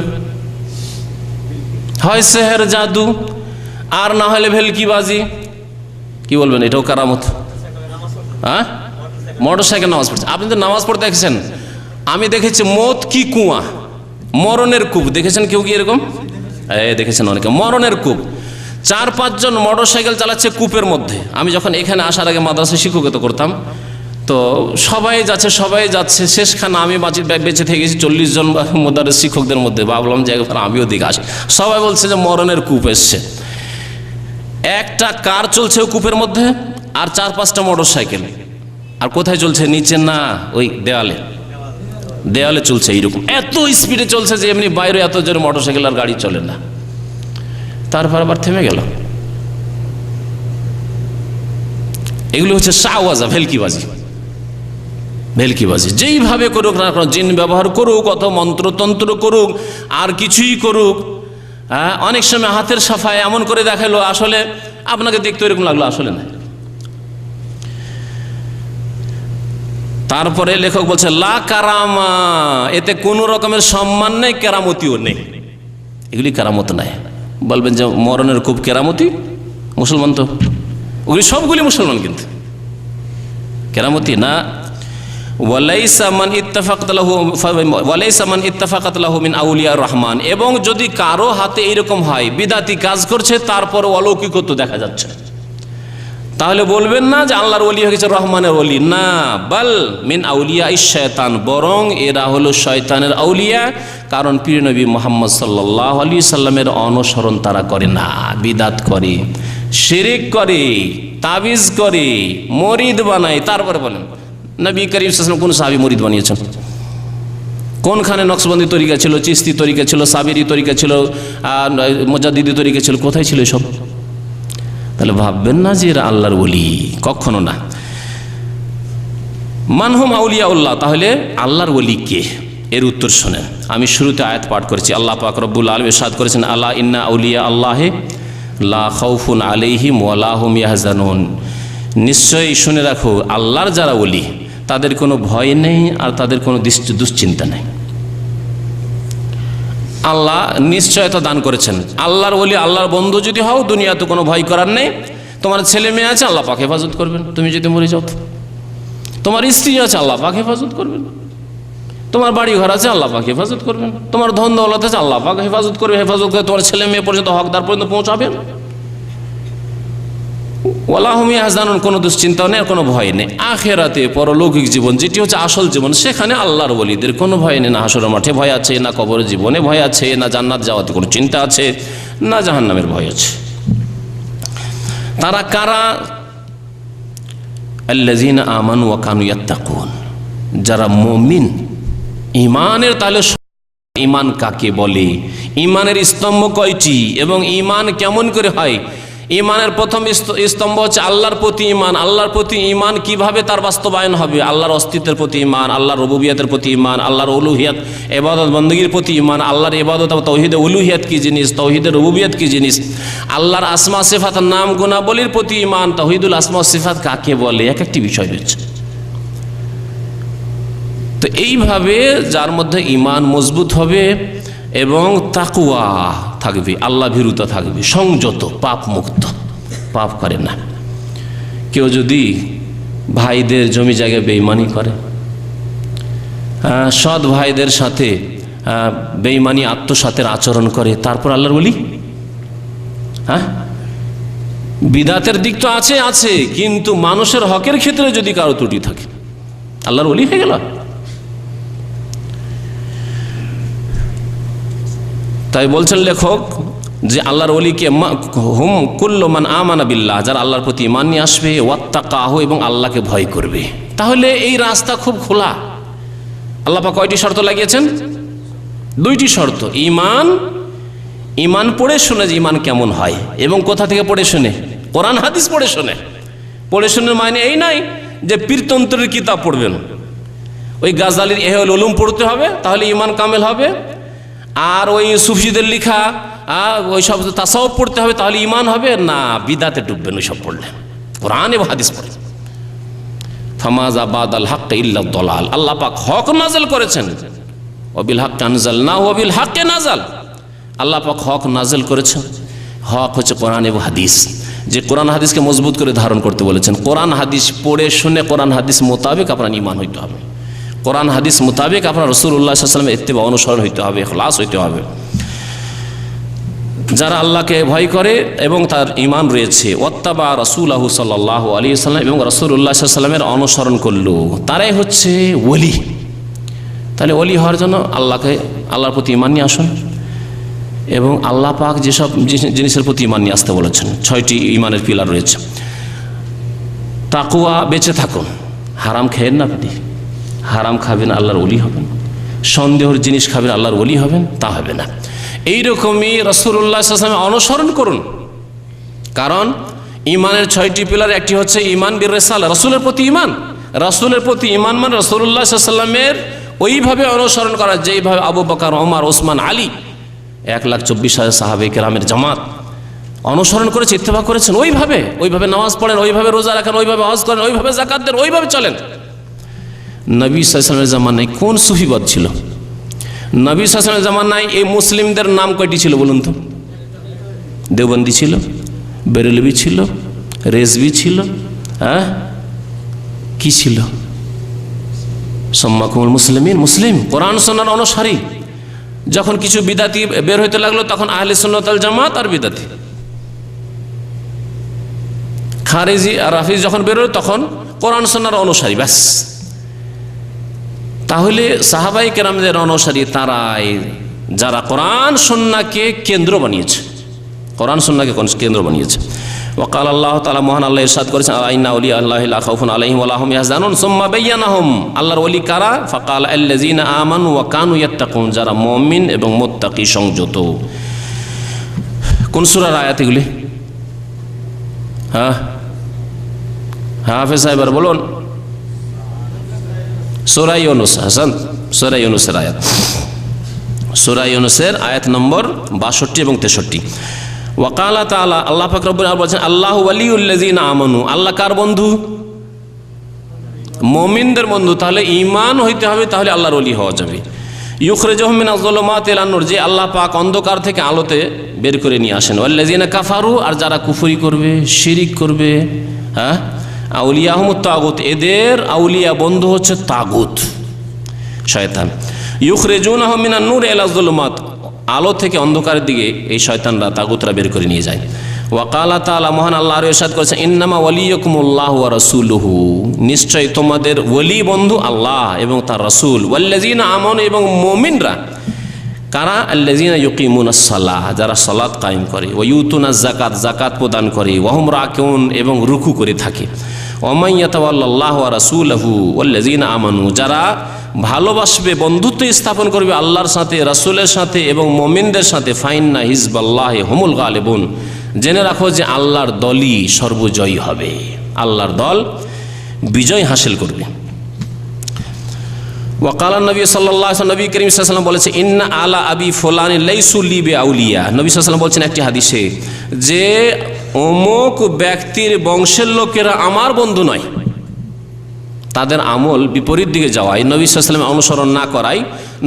হয় সেহের জাদু, আর না হলে ভেলকিবাজি। কি বলবেন? এটাও কারামত। হ্যাঁ, মোটর সাইকেল নামাজ পড়ছে। আপনি তো নামাজ পড়তে দেখেছেন, আমি দেখেছি মত কি কুয়া, মরণের কূপ। দেখেছেন কেউ কি এরকম? দেখেছেন অনেকে, মরণের কূপ। 4-5 জন মোটর সাইকেল চালাচ্ছে কূপের মধ্যে। আমি যখন এখানে আসার আগে মাদ্রাসায় শিক্ষকতা করতাম, তো সবাই যাচ্ছে, শেষখানে আমি বেঁচে থেকে গেছি 40 জন মোদারের শিক্ষকদের মধ্যে। ভাবলাম যে একবার আমিও দিকে আসি। সবাই বলছে যে মরণের কূপ এসছে। একটা কার চলছে কূপের মধ্যে, আর 4-5টা মোটর সাইকেল। আর কোথায় চলছে? নিচে না, ওই দেওয়ালে চলছে। এইরকম এত স্পিডে চলছে যে এমনি বাইরে এত জোরে মোটর সাইকেল আর গাড়ি চলে না। তারপর আবার থেমে গেল। এগুলো হচ্ছে শাওয়াজা, ভেলকিবাজি। যেইভাবে করুক না, জিন ব্যবহার করুক, অত মন্ত্রতন্ত্র করুক, আর কিছুই করুক, হ্যাঁ, অনেক সময় হাতের সাফায় এমন করে দেখালো, আসলে আপনাকে দেখতে এরকম লাগলো, আসলে না। তারপরে লেখক বলছে লা কারামা, এতে কোনো রকমের সম্মান নেই, কেরামতিও নেই। এগুলি কেরামত নাই। বলবেন যে মরণের খুব কেরামতি, মুসলমান তো ওগুলি সবগুলি মুসলমান, কিন্তু কেরামতি না। ওয়ালাইসা মান ইত্তাফাকাত লাহু মিন আউলিয়া রহমান। এবং যদি কারো হাতে এইরকম হয়, বিদাতি কাজ করছে, তারপর অলৌকিকত্ব দেখা যাচ্ছে, তাহলে বলবেন না যে আল্লাহর ওলি হয়ে গেছে, রহমানের ওলি না। বাল মিন আউলিয়া শয়তান, বরং এরা হলো শয়তানের আউলিয়া। কারণ প্রিয় নবী মুহাম্মদ সাল্লাল্লাহু আলাইহি সাল্লামের অনুসরণ তারা করে না, বিদাত করে, শিরিক করে, তাবিজ করে, মরিদ বানায়। তারপরে বলেন নবী করিম সাল্লাল্লাহু আলাইহি ওয়াসাল্লাম কোন সাহাবী মরিদ বানিয়েছেন? কোনখানে নকশবন্দি তরিকা ছিল, চিস্তি তরিকা ছিল, সাবেরি তরিকা ছিল, মুজাদ্দিদি তরিকা ছিল? কোথায় ছিল এসব? তাহলে ভাববেন না যে এরা আল্লাহর ওলি, কখনো না। মানহুম আউলিয়াউল্লাহ, তাহলে আল্লাহর ওলি কে? এর উত্তর শোনেন। আমি শুরুতে আয়াত পাঠ করেছি, আল্লাহ পাক রব্বুল আলামিন ইরশাদ করেছেন, আলা ইন্না আউলিয়া আল্লাহি লা খাউফুন আলাইহিম ওয়া লা হুম ইয়াহজানুন। নিশ্চয়ই শুনে রাখো, আল্লাহর যারা ওলি তাদের কোনো ভয় নেই আর তাদের কোনো দুশ্চিন্তা নেই। আল্লাহ নিশ্চয়তা দান করেছেন। আল্লাহর ওলি, আল্লাহর বন্ধু যদি হও, দুনিয়াতে কোনো ভয় করার নেই। তোমার ছেলে মেয়ে আছে, আল্লাহ পাক হেফাজত করবেন। তুমি যদি মরে যাও, তোমার স্ত্রী আছে, আল্লাহ পাক হেফাজত করবেন। তোমার বাড়ি ঘর আছে, আল্লাহ পাক হেফাজত করবেন। তোমার ধন দৌলত আছে, আল্লাহ পাক হেফাজত করবে। হেফাজত করে তোমার ছেলে মেয়ে পর্যন্ত, হকদার পর্যন্ত পৌঁছাবেন। ওয়ালা হুম ইয়াহজানুন, কোনো দুশ্চিন্তা নেই, কোনো ভয় নেই। আখিরাতে, পরলৌকিক জীবন যেটি হচ্ছে আসল জীবন, সেখানে আল্লাহর ওলিদের কোনো ভয় নেই। না হাসরের মাঠে ভয় আছে, না কবরের জীবনে ভয় আছে, না জান্নাত যাওয়াতে কোনো চিন্তা আছে, না জাহান্নামের ভয় আছে। তারা কারা? আল্লাযীনা আমানু ওয়া কানু ইয়াত্তাকুন, যারা মুমিন, ঈমানের। তাহলে ঈমান কাকে বলে? ঈমানের স্তম্ভ কয়টি এবং ঈমান কেমন করে হয়? ঈমানের প্রথম স্তম্ভ হচ্ছে আল্লাহর প্রতি ঈমান। আল্লাহর প্রতি ঈমান কিভাবে তার বাস্তবায়ন হবে? আল্লাহর অস্তিত্বের প্রতি ঈমান, আল্লাহর রুবুবিয়তের প্রতি ঈমান, আল্লাহর উলুহিয়াত ইবাদত বندگির প্রতি ঈমান, আল্লাহর ইবাদত ও তাওহীদে উলুহিয়াত কি জিনিস, তাওহীদের রুবুবিয়ত কি জিনিস, আল্লাহর আসমা সিফাত নাম গুণাবলীর প্রতি ঈমান, তাওহীদুল আসমা ও সিফাত কাকে বলে, এক একটি বিষয় রয়েছে। তো এইভাবে যার মধ্যে ঈমান মজবুত হবে এবং তাকওয়া থাকবে, আল্লাহ ভীরুতা থাকবে, সংযত, পাপ মুক্ত, পাপ করে না। কেউ যদি ভাইদের জমি জায়গায় বেঈমানি করে, সৎ ভাইদের সাথে বেঈমানি আত্মসাতের আচরণ করে, তারপর আল্লাহর ওলি? বিদাতের দিক তো আছে আছে, কিন্তু মানুষের হকের ক্ষেত্রে যদি কারো ত্রুটি থাকে, আল্লাহর ওলি হয়ে গেল? তাই বলছেন লেখক যে আল্লাহর ওলিকে হুম কুল্লু মান আমানা বিল্লাহ, যারা আল্লাহর প্রতি ঈমান নিয়ে আসবে, ওয়াত্তাকাহু, এবং আল্লাহকে ভয় করবে। তাহলে এই রাস্তা খুব খোলা। আল্লাহ পাক কয়টি শর্ত লাগিয়েছেন? দুইটি শর্ত। ঈমান, ঈমান পড়ে শুনে যে ঈমান কেমন হয়, এবং কোথা থেকে পড়ে শুনে? কোরআন হাদিস পড়ে শুনে। পড়ে শুনে মানে এই নাই যে পীরতন্ত্রের কিতাব পড়বেন, ওই গাজালির ইহয়াউল উলুম পড়তে হবে তাহলে ঈমান কামেল হবে, আর ওই সুফিদের লিখা ওই সব তাসাউফ পড়তে হবে তাহলে ঈমান হবে না। বিদাতে ডুববেন ওই সব পড়লে। কোরআন এবং হাদিস পড়ে। ফামাযা বাদাল হক ইল্লা দালাল। আল্লাহ পাক হক নাযিল করেছেন, ওয়াবিল হক আনজালনা ওয়াবিল হক নাযাল। আল্লাহ পাক হক নাযিল করেছেন। হক হচ্ছে কোরআন এবং হাদিস, যে কোরআন হাদিসকে মজবুত করে ধারণ করতে বলেছেন। কোরআন হাদিস পড়ে শুনে কোরআন হাদিস মোতাবেক আপনার ঈমান হইতে হবে। কোরআন হাদিস মোতাবেক আপনার রাসূলুল্লাহ সাল্লাল্লাহু আলাইহি ওয়াসাল্লামের ইত্তিবা অনুসরণ হইতে হবে, ইখলাস হইতে হবে। যারা আল্লাহকে ভয় করে এবং তার ঈমান রয়েছে, ওয়াত্তাবা রাসূলাহু সাল্লাল্লাহু আলাইহি ওয়াসাল্লাম, এবং রাসূলুল্লাহ সাল্লাল্লাহু আলাইহি ওয়াসাল্লামের অনুসরণ করলো, তারাই হচ্ছে ওলি। তাহলে ওলি হওয়ার জন্য আল্লাহর প্রতি ঈমান নিয়ে আসুন, এবং আল্লাহ পাক যেসব জিনিসের প্রতি ঈমান নিয়ে আসতে বলেছেন, 6টি ঈমানের পিলার রয়েছে। তাকওয়া, বেঁচে থাকুন, হারাম খেয়েন না। আপনি হারাম খাবেন, আল্লাহর ওলি হবেন। সন্দেহের জিনিস খাবেন, আল্লাহর ওলি হবেন, তা হবে না। এইরকমই রাসূলুল্লাহ সাল্লাল্লাহু আলাইহি ওয়াসাল্লাম অনুসরণ করুন। কারণ ঈমানের 6টি পিলার, একটি হচ্ছে ঈমান বির রিসালা, রাসূলের প্রতি ঈমান। রাসূলের প্রতি ঈমান মানে রাসূলুল্লাহ সাল্লাল্লাহু আলাইহি ওয়াসাল্লামের ওইভাবে অনুসরণ করা যেইভাবে আবু বকর, ওমর, ওসমান, আলী, 1,24,000 সাহাবে কেরামের জামাত অনুসরণ করেছে, ইত্তেবা করেছেন। ওইভাবে নামাজ পড়েন, ওইভাবে রোজা রাখেন, ওইভাবে হজ করেন, ওইভাবে যাকাত দেন, ওইভাবে চলেন। নবী সাল্লাল্লাহু আলাইহি ওয়াসাল্লামের জামানায় কোন সুফিবাদ ছিল? নবী সাল্লাল্লাহু আলাইহি ওয়াসাল্লামের জামানায় এই মুসলিমদের নাম কয়টি ছিল বলুন তো? দেওবন্দি ছিল, বেরেলভি ছিল, রেজভি ছিল, কি ছিল? সাম্মাকুমুল মুসলিমিন, মুসলিম, কোরআন সুন্নাহর অনুসারী। যখন কিছু বিদাতি বের হইতে লাগলো তখন আহলে সুন্নাত ওয়াল জামাত আর বিদাতি। খারিজি আর রাফিজি যখন বের হলো তখন কোরআন সুন্নাহর অনুসারী, ব্যাস। তাহলে সাহাবায়ে কেরামদের অনুসারী তারাই যারা কোরআন সুন্নাহকে কেন্দ্র বানিয়েছে, কোরআন সুন্নাহকে কেন্দ্র বানিয়েছে। ওয়াকাল আল্লাহ তাআলা, মহান আল্লাহ ইরশাদ করেছেন, আইনা আউলিয়া আল্লাহি লা খাউফুন আলাইহিম ওয়া লা হুম ইয়াহজানুন, সুম্মা বায়্যানাহুম। আল্লাহর ওলি কারা? ফাকাল আল্লাযীনা আমানু ওয়া কানু ইয়াত্তাকুন, যারা মুমিন এবং মুত্তাকি, সংযত। কোন সূরার আয়াত এগুলি? হ্যাঁ হাফেজ সাহেব বলুন। সূরা ইউনূস, হাসান, সূরা ইউনূসের আয়াত, সূরা ইউনূসের আয়াত নম্বর 62 এবং 63। ওয়াকালা তাআলা, আল্লাহ পাক রব্বুল আলামিন বলেছেন, আল্লাহু ওয়ালিউল্লাযিনা আমানু, আল্লাহ কার বন্ধু? মুমিনদের বন্ধু। তাহলে ঈমান হইতে হবে, তাহলে আল্লাহর ওলি হওয়া যাবে। ইউখরিজুহুম মিনাজ যুলুমাতি ইলান নূর, যে আল্লাহ পাক অন্ধকার থেকে আলোতে বের করে নিয়ে আসেন। ওয়াল্লাযিনা কাফারু, আর যারা কুফরি করবে, শিরিক করবে, হ্যাঁ, আউলিয়াহুমুত তাগুত, এদের আউলিয়া বন্ধু হচ্ছে তাগুত, শয়তান। ইউখরিজুনাহুম মিনান নূর ইলা যুলুমাত, আলো থেকে অন্ধকারের দিকে এই শয়তানরা, তাগুতরা বের করে নিয়ে যায়। ওয়াকালা তাআলা, মহান আল্লাহ আরো ইরশাদ করেছেন, ইন্নামা ওয়ালিয়াকুমুল্লাহু ওয়া রাসূলুহু, নিশ্চয় তোমাদের ওলি বন্ধু আল্লাহ এবং তার রাসূল। ওয়াল্লাযিনা আমানু, এবং মুমিনরা কারা? আল্লাযিনা ইউকিমুনাস সালাহ, যারা সালাত কায়েম করে, ওয়া ইউতুনাজ যাকাত, যাকাত প্রদান করে, ওয়া হুম রাকিউন, এবং রুকু করে থাকে। ওয়া মান ইয়াতাওয়াল্লাল্লাহু ওয়া রাসূলুহু ওয়াল্লাযিনা আমানু, যারা ভালোবাসবে, বন্ধুত্ব স্থাপন করবে আল্লাহর সাথে, রাসূলের সাথে এবং মুমিনদের সাথে, ফাইন্না হিজবাল্লাহি হুমুল গালিবুন, জেনে রাখো যে আল্লাহর দলই সর্বজয়ী হবে, আল্লাহর দল বিজয় হাসিল করবে। ওয়াকাল নবী সাল্লাল্লাহু আলাইহি ওয়াসাল্লাম, নবী করিম সাল্লাল্লাহু আলাইহি ওয়াসাল্লাম বলেছে, ইন্না আলা আবি ফুলানি লাইসু লি বিআউলিয়া, নবী সাল্লাল্লাহু আলাইহি ওয়াসাল্লাম বলছেন একটি হাদিসে যে অমুক ব্যক্তির বংশের লোকেরা আমার বন্ধু নয়। তাদের আমল বিপরীত দিকে যাওয়ায়, নবী সাল্লাল্লাহু আলাইহি ওয়াসাল্লাম অনুসরণ না করায়,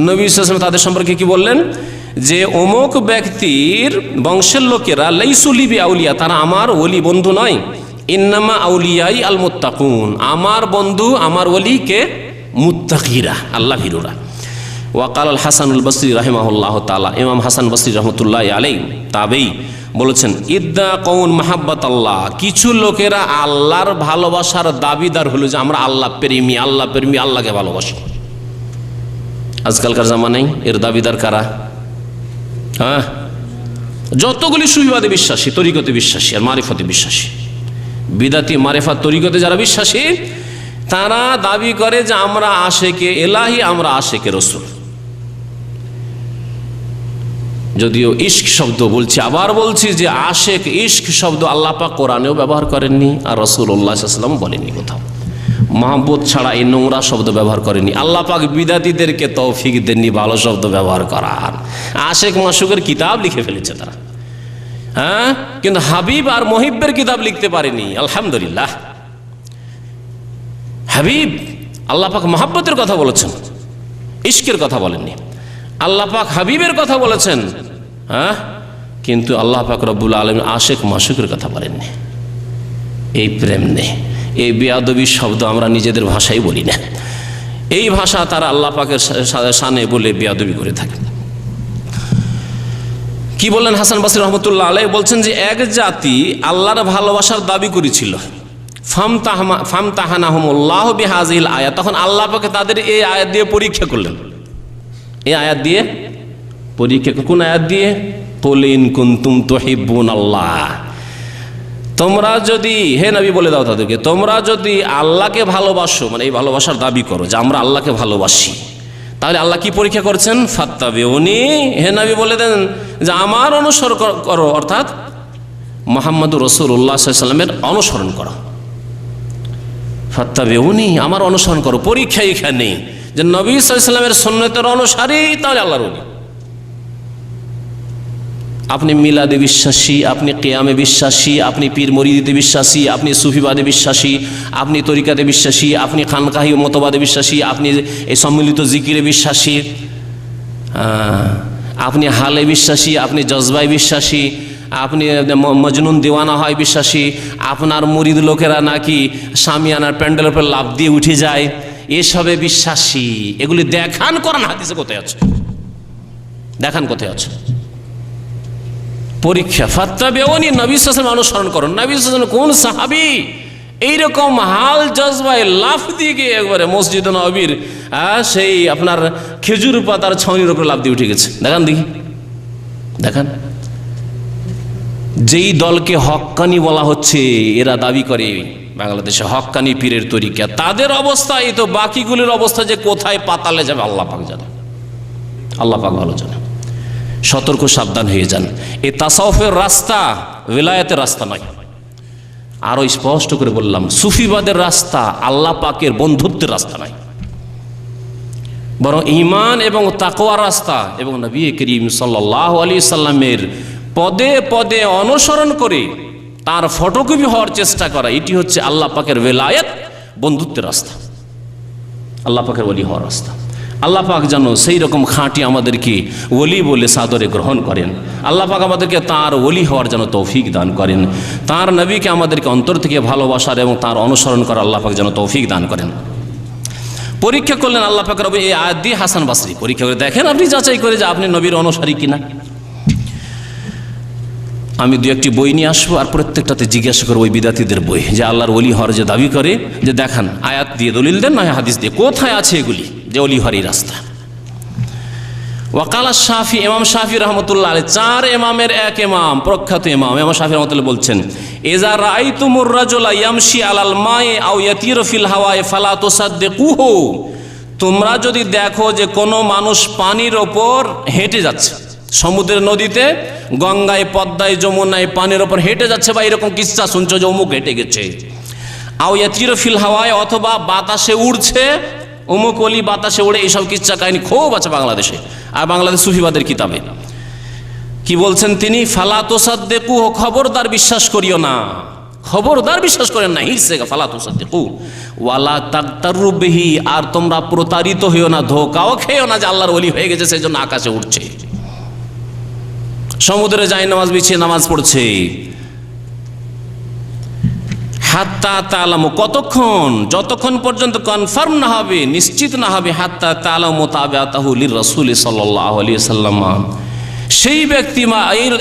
নবী সাল্লাল্লাহু আলাইহি ওয়াসাল্লাম তাদের সম্পর্কে কি বললেন? যে অমুক ব্যক্তির বংশের লোকেরা লাইসু লি বিআউলিয়া, তারা আমার ওলি বন্ধু নয়। ইন্নামা আউলিয়াই আল মুত্তাকুন, আমার বন্ধু, আমার ওলি কে? মুত্তাকিরা, আল্লাহ ভীরুরা। ওয়াকাল আল হাসানুল বসরি রাহিমাহুল্লাহ তাআলা, ইমাম হাসান বসরি রহমতুল্লাহি আলাইহি তাবেঈ বলেছেন, ইদ্দা কওন মাহাব্বাত আল্লাহ, কিছু লোকেরা আল্লাহর ভালোবাসার দাবিদার হলো যে আমরা আল্লাহ প্রেমী, আল্লাহ প্রেমী, আল্লাহকে ভালোবাসি। আজকালকার জামানায় এর দাবিদার কারা? হ্যাঁ, যতগুলি সুফিবাদে বিশ্বাসী, তরিকতে বিশ্বাসী আর মারিফতে বিশ্বাসী, বিদাতি মারিফাত তরিকতে যারা বিশ্বাসী, তারা দাবি করে যে আমরা আশেকে এলাহি, আমরা আশেকে রসুল। যদিও ইশক শব্দ বলছি, আবার বলছি যে আশেক, ইশক শব্দ আল্লাহ পাক কোরআনেও ব্যবহার করেননি, আর রাসূলুল্লাহ সাল্লাল্লাহু আলাইহি ওয়াসাল্লাম বলেননি কোথাও। মহব্বত ছাড়া এই নোংরা শব্দ ব্যবহার করেনি। আল্লাহ পাক বিদাতিদেরকে তৌফিক দেননি ভালো শব্দ ব্যবহার করার। আশেক মাশুকের কিতাব লিখে ফেলেছে তারা, হ্যাঁ, কিন্তু হাবিব আর মহিব্বের কিতাব লিখতে পারেনি। আলহামদুলিল্লাহ, হাবিব, আল্লাহ পাক মহব্বতের কথা বলেছেন, ইশকের কথা বলেননি। আল্লাহ পাক হাবিবের কথা বলেছেন, হ্যাঁ, কিন্তু আল্লাহ পাক রব্বুল আলামিন আশেক মাশুকের কথা বলেননি। এই প্রেম নেই, এই বেয়াদবি শব্দ আমরা নিজেদের ভাষায় বলি না, এই ভাষা তারা আল্লাহ পাকের শানে বলে বেয়াদবি করে থাকে। কি বললেন হাসান বসরি রহমতুল্লাহ আলাইহি? বলছেন যে এক জাতি আল্লাহর ভালোবাসার দাবি করেছিল, ফামতাহানাহুমুল্লাহু বিহাযিহিল আয়াত, তখন আল্লাহ পাক তাদের এই আয়াত দিয়ে পরীক্ষা করলেন। এই আয়াত দিয়ে পরীক্ষা, কোন আয়াত দিয়ে? কুল ইন কুনতুম তুহিব্বুনাল্লাহ, তোমরা যদি, হে নবী বলে দাও তাদেরকে, তোমরা যদি আল্লাহকে ভালোবাসো, মানে এই ভালোবাসার দাবি করো যে আমরা আল্লাহকে ভালোবাসি, তাহলে আল্লাহ কি পরীক্ষা করছেন? ফাত্তাবিউনি, হে নবী বলে দেন যে আমার অনুসরণ করো, অর্থাৎ মুহাম্মদুর রাসূলুল্লাহ সাল্লাল্লাহু আলাইহি ওয়াসাল্লামের অনুসরণ করো। ফাত্তাবিউনি, আমার অনুসরণ করো। পরীক্ষা এখানে যে নবী সাল্লাল্লাহু আলাইহি ওয়াসাল্লামের সুন্নতের অনুসারী, তাহলে আল্লাহর ওলি। আপনি মিলাদে বিশ্বাসী, আপনি কিয়ামে বিশ্বাসী, আপনি পীর মরিদিতে বিশ্বাসী, আপনি সুফিবাদে বিশ্বাসী, আপনি তরিকাতে বিশ্বাসী, আপনি খানকাহি মতবাদে বিশ্বাসী, আপনি এই সম্মিলিত জিকিরে বিশ্বাসী, আপনি হালে বিশ্বাসী, আপনি জজবায় বিশ্বাসী, আপনি মজনুন দিওয়ানা হয় বিশ্বাসী, আপনার মুরিদ লোকেরা নাকি শামিয়ানার প্যান্ডেলের উপর লাফ দিয়ে উঠে যায়, এসবে বিশ্বাসী। এগুলি দেখান কোরআন হাদিসে কোথায় আছে? দেখান কোথায় আছে? পরীক্ষা। ফাত্তাবিউনি, নবী সাল্লাল্লাহু আলাইহি ওয়াসাল্লাম অনুসরণ করুন। নবী সাল্লাল্লাহু আলাইহি ওয়াসাল্লাম কোন সাহাবী এইরকম হাল জজবায় লাফ দিয়ে গিয়ে একবারে মসজিদ নববীর সেই আপনার খেজুর পাতার ছাউনির উপরে লাফ দিয়ে উঠে গেছে? দেখান দেখি, দেখান। যেই দলকে হক্কানি বলা হচ্ছে, এরা দাবি করে বাংলাদেশে হক্কানি পীরের তরিকা, তাদের অবস্থা এই তো, বাকিগুলির অবস্থা যে কোথায় পাতালে যাবে আল্লাহ পাক জানে, আল্লাহ পাক ভালো জানে। সতর্ক, সাবধান হয়ে যান। এই তাসাউফের রাস্তা উলায়াতের রাস্তা নয়। আরো স্পষ্ট করে বললাম, সুফিবাদের রাস্তা আল্লাহ পাকের বন্ধুত্বের রাস্তা নয়, বরং ঈমান এবং তাকওয়ার রাস্তা এবং নবী করিম সাল্লাল্লাহু আলাইহি সাল্লামের পদে পদে অনুসরণ করে তার ফটোকপি হওয়ার চেষ্টা করা, এটি হচ্ছে আল্লাহ পাকের ভেলায়েত, বন্ধুত্বের রাস্তা, আল্লাহ পাকের ওলি হওয়ার রাস্তা। আল্লাহ পাক যেন সেই রকম খাঁটি আমাদেরকে ওলি বলে সাদরে গ্রহণ করেন। আল্লাহ পাক আমাদেরকে তার ওলি হওয়ার যেন তৌফিক দান করেন। তার নবীকে আমাদেরকে অন্তর থেকে ভালোবাসার এবং তার অনুসরণ করার আল্লাহ পাক যেন তৌফিক দান করেন। পরীক্ষা করলেন আল্লাহ পাক রব্বুল এই আয়াত দিয়ে হাসান বসরি, পরীক্ষা করে দেখেন আপনি যাচাই করে যে আপনি নবীর অনুসারী কিনা। আমি দু একটি বই নিয়ে আসবো আর প্রত্যেকটাতে জিজ্ঞাসা করবো ওই বিদাতীদের বই, যে আল্লাহর ওলি হওয়ার যে দাবি করে, যে দেখান আয়াত দিয়ে দলিল দেন, নয় হাদিস দিয়ে, কোথায় আছে এগুলি যে ওলি হওয়ারই রাস্তা। ওয়াকালা শাফি, ইমাম শাফি রহমতুল্লাহ আলাইহি, 4 ইমামের এক ইমাম, প্রখ্যাত ইমাম শাফি রহমতুল্লাহ বলছেন, ইযা রাআইতুমুর রাজুলা ইয়ামশি আলাল মাই আও ইয়াতিরু ফিল হাওয়ায়ে ফালা তুসাদ্দিকুহু, তোমরা যদি দেখো যে কোনো মানুষ পানির ওপর হেঁটে যাচ্ছে, সমুদ্রের নদীতে, গঙ্গায়, পদ্মায়, যমুনায় পানির ওপর হেঁটে যাচ্ছে, বা এরকম কিচ্ছা শুনছো যে অমুক হেঁটে গেছে, আও ইয়াতিরু ফিল হাওয়ায়ে, অথবা বাতাসে উড়ছে, অমুক ওলি বাতাসে উড়ে, এইসব কিচ্ছা কাহিনী খুব আছে বাংলাদেশে, আর বাংলাদেশ সুফিবাদের কিতাবে। কি বলছেন তিনি? ফালা তুসাদ্দিকু, খবরদার বিশ্বাস করিও না, খবরদার বিশ্বাস করেন না, হিরসে ফালা তুসাদ্দিকু ওয়ালা তাগতারু বিহি, আর তোমরা প্রতারিত হইও না, ধোঁকাও খেও না যে আল্লাহর ওলি হয়ে গেছে সেই জন্য আকাশে উঠছে, সমুদ্রে যায় নামাজ বিছিয়ে নামাজ পড়ছে। হাত্তা তালামু, কতক্ষণ? যতক্ষণ পর্যন্ত কনফার্ম না হবে, নিশ্চিত না হবে, হাত্তা তালামু তাবিআতাহু লির-রাসূল সাল্লাল্লাহু আলাইহি ওয়াসাল্লাম, সেই ব্যক্তি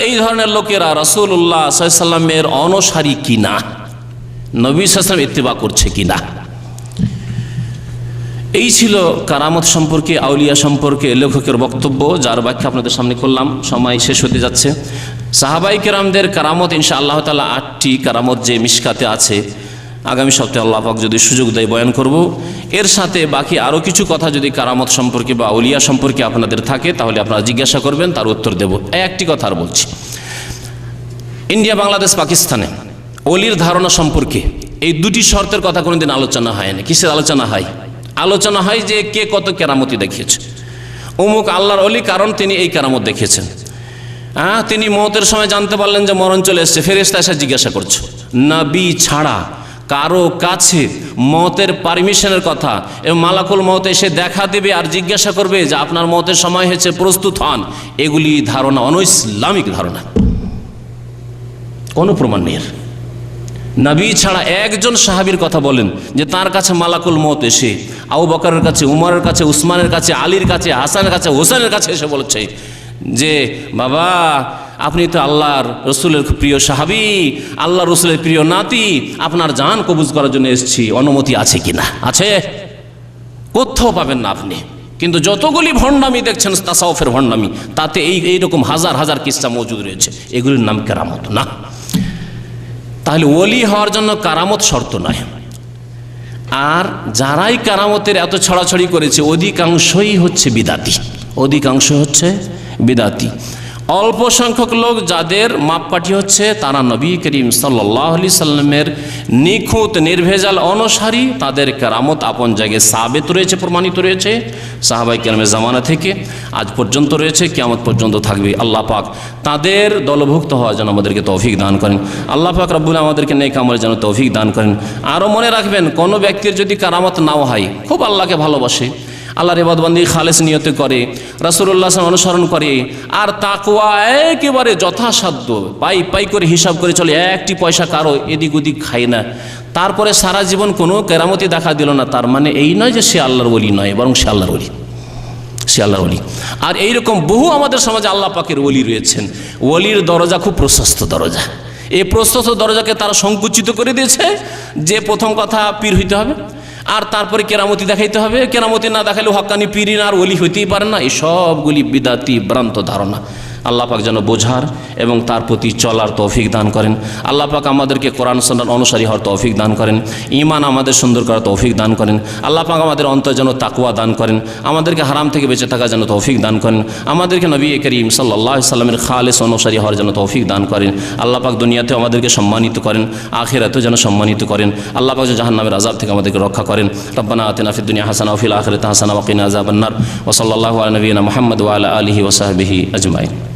এই ধরনের লোকেরা রাসূলুল্লাহ সাল্লাল্লাহু আলাইহি ওয়াসাল্লামের অনুসারী কিনা, নবী সাল্লাল্লাহু আলাইহি ওয়াসাল্লাম ইত্তেবা করছে কিনা। এই ছিল কারামত সম্পর্কে, আউলিয়া সম্পর্কে লেখকের বক্তব্য, যার ব্যাখ্যা আপনাদের সামনে করলাম। সময় শেষ হতে যাচ্ছে। সাহাবাই কেরামদের কারামত ইনশাআল্লাহ তাআলা 8টি কারামত যে মিশকাতে আছে, আগামী সপ্তাহে আল্লাহ পাক যদি সুযোগ দেয় বয়ান করব। এর সাথে বাকি আরও কিছু কথা যদি কারামত সম্পর্কে বা আউলিয়া সম্পর্কে আপনাদের থাকে তাহলে আপনারা জিজ্ঞাসা করবেন, তার উত্তর দেব। একটি কথা আর বলছি, ইন্ডিয়া, বাংলাদেশ, পাকিস্তানে ওলির ধারণা সম্পর্কে এই দুটি শর্তের কথা কোনোদিন আলোচনা হয়নি। কিসের আলোচনা হয়? আলোচনা হয় যে কে কত কেরামতি দেখিয়েছে, অমুক আল্লাহর ওলি কারণ তিনি এই কেরামত দেখিয়েছেন। তিনি মওতের সময় জানতে পারলেন যে মরণ চলে এসছে, ফেরেশতা এসে জিজ্ঞাসা করছে। নবী ছাড়া কারো কাছে মওতের পারমিশনের কথা, এবং মালাকুল মওত এসে দেখা দেবে আর জিজ্ঞাসা করবে যে আপনার মওতের সময় হয়েছে, প্রস্তুত হন, এগুলি ধারণা অনৈসলামিক ধারণা, কোনো প্রমাণ নেই। নবী ছাড়া একজন সাহাবীর কথা বলেন যে তার কাছে মালাকুল মওত এসে আবু বকরের কাছে, উমরের কাছে, উসমানের কাছে, আলীর কাছে, হাসানের কাছে, হোসেনের কাছে এসে বলেছে যে বাবা আপনি তো আল্লাহর রসুলের প্রিয় সাহাবী, আল্লাহ রসুলের প্রিয় নাতি, আপনার জান কবুজ করার জন্য এসেছি, অনুমতি আছে কিনা? আছে? কোথাও পাবেন না আপনি। কিন্তু যতগুলি ভণ্ডামি দেখছেন তাসাউফের ভণ্ডামি, তাতে এইরকম হাজার হাজার কিস্সা মজুদ রয়েছে, এগুলির নাম কেরামত না। তাহলে ওলি হওয়ার জন্য কারামত শর্ত নয়। আর যারাই কারামতের এত ছড়াছড়ি করেছে অধিকাংশই হচ্ছে বিদাতি, অধিকাংশ হচ্ছে বিদাতি। অল্প সংখ্যক লোক যাদের মাপকাঠি হচ্ছে তারা নবী করিম সাল্লাল্লাহু আলাইহি সাল্লামের নিখুঁত নির্ভেজাল অনুসারী, তাদের কেরামত আপন জায়গায় সাবেত রয়েছে, প্রমাণিত রয়েছে, সাহাবায়ে কেরামের জামানা থেকে আজ পর্যন্ত রয়েছে, কিয়ামত পর্যন্ত থাকবে। আল্লাহ পাক তাদের দলভুক্ত হওয়ার জন্য আমাদেরকে তৌফিক দান করেন। আল্লাহ পাক রব্বুল আমাদেরকে নেক আমলের জন্য তৌফিক দান করেন। আরও মনে রাখবেন, কোনো ব্যক্তির যদি কারামত নাও হয়, খুব আল্লাহকে ভালোবাসে, আল্লাহর ইবাদতবন্দি খালেস নিয়তে করে, রাসূলুল্লাহ সাল্লাল্লাহু আলাইহি ওয়াসাল্লাম অনুসরণ করে, আর তাকওয়া একেবারে যথাসাধ্য পাই পাই করে হিসাব করে চলে, একটি পয়সা কারো এদিক ওদিক খায় না, তারপরে সারা জীবন কোনো কেরামতি দেখা দিল না, তার মানে এই নয় যে সে আল্লাহর ওলি নয়, বরং সে আল্লাহর ওলি, সে আল্লাহর ওলি। আর এইরকম বহু আমাদের সমাজে আল্লাহ পাকের ওলি রয়েছেন। ওলির দরজা খুব প্রশস্ত দরজা। এই প্রশস্ত দরজাকে তারা সংকুচিত করে দিয়েছে যে প্রথম কথা পীর হইতে হবে, আর তারপরে কেরামতি দেখাইতে হবে, কেরামতি না দেখালে হক্কানি পীর আর ওলি হইতেই পারে না। এই সবগুলি বিদাতি ভ্রান্ত ধারণা। আল্লাহ পাক যেন বোঝার এবং তার প্রতি চলার তৌফিক দান করেন। আল্লাহ পাক আমাদেরকে কোরআন সুন্নাহর অনুসারী হওয়ার তৌফিক দান করেন, ঈমান আমাদের সুন্দর করার তৌফিক দান করেন। আল্লাহ পাক আমাদের অন্তর যেন তাকওয়া দান করেন, আমাদেরকে হারাম থেকে বেঁচে থাকার জন্য তৌফিক দান করেন, আমাদেরকে নবী করিম সাল্লাল্লাহু আলাইহি সাল্লামের খালেস অনুসারী হওয়ার জন্য তৌফিক দান করেন। আল্লাহ পাক দুনিয়াতেও আমাদেরকে সম্মানিত করেন, আখিরাতেও যেন সম্মানিত করেন। আল্লাহ পাক যেন জাহান্নামের আযাব থেকে আমাদেরকে রক্ষা করেন। রব্বানা আতিনা ফিদ দুনিয়া হাসানাহ ওয়া ফিল আখিরাতি হাসানাহ ওয়া কিনা আযাবান নার। ওয়া সাল্লাল্লাহু আলা নবিয়িনা মুহাম্মদ ওয়া আলা আলিহি ওয়া সাহবিহি আজমাইন।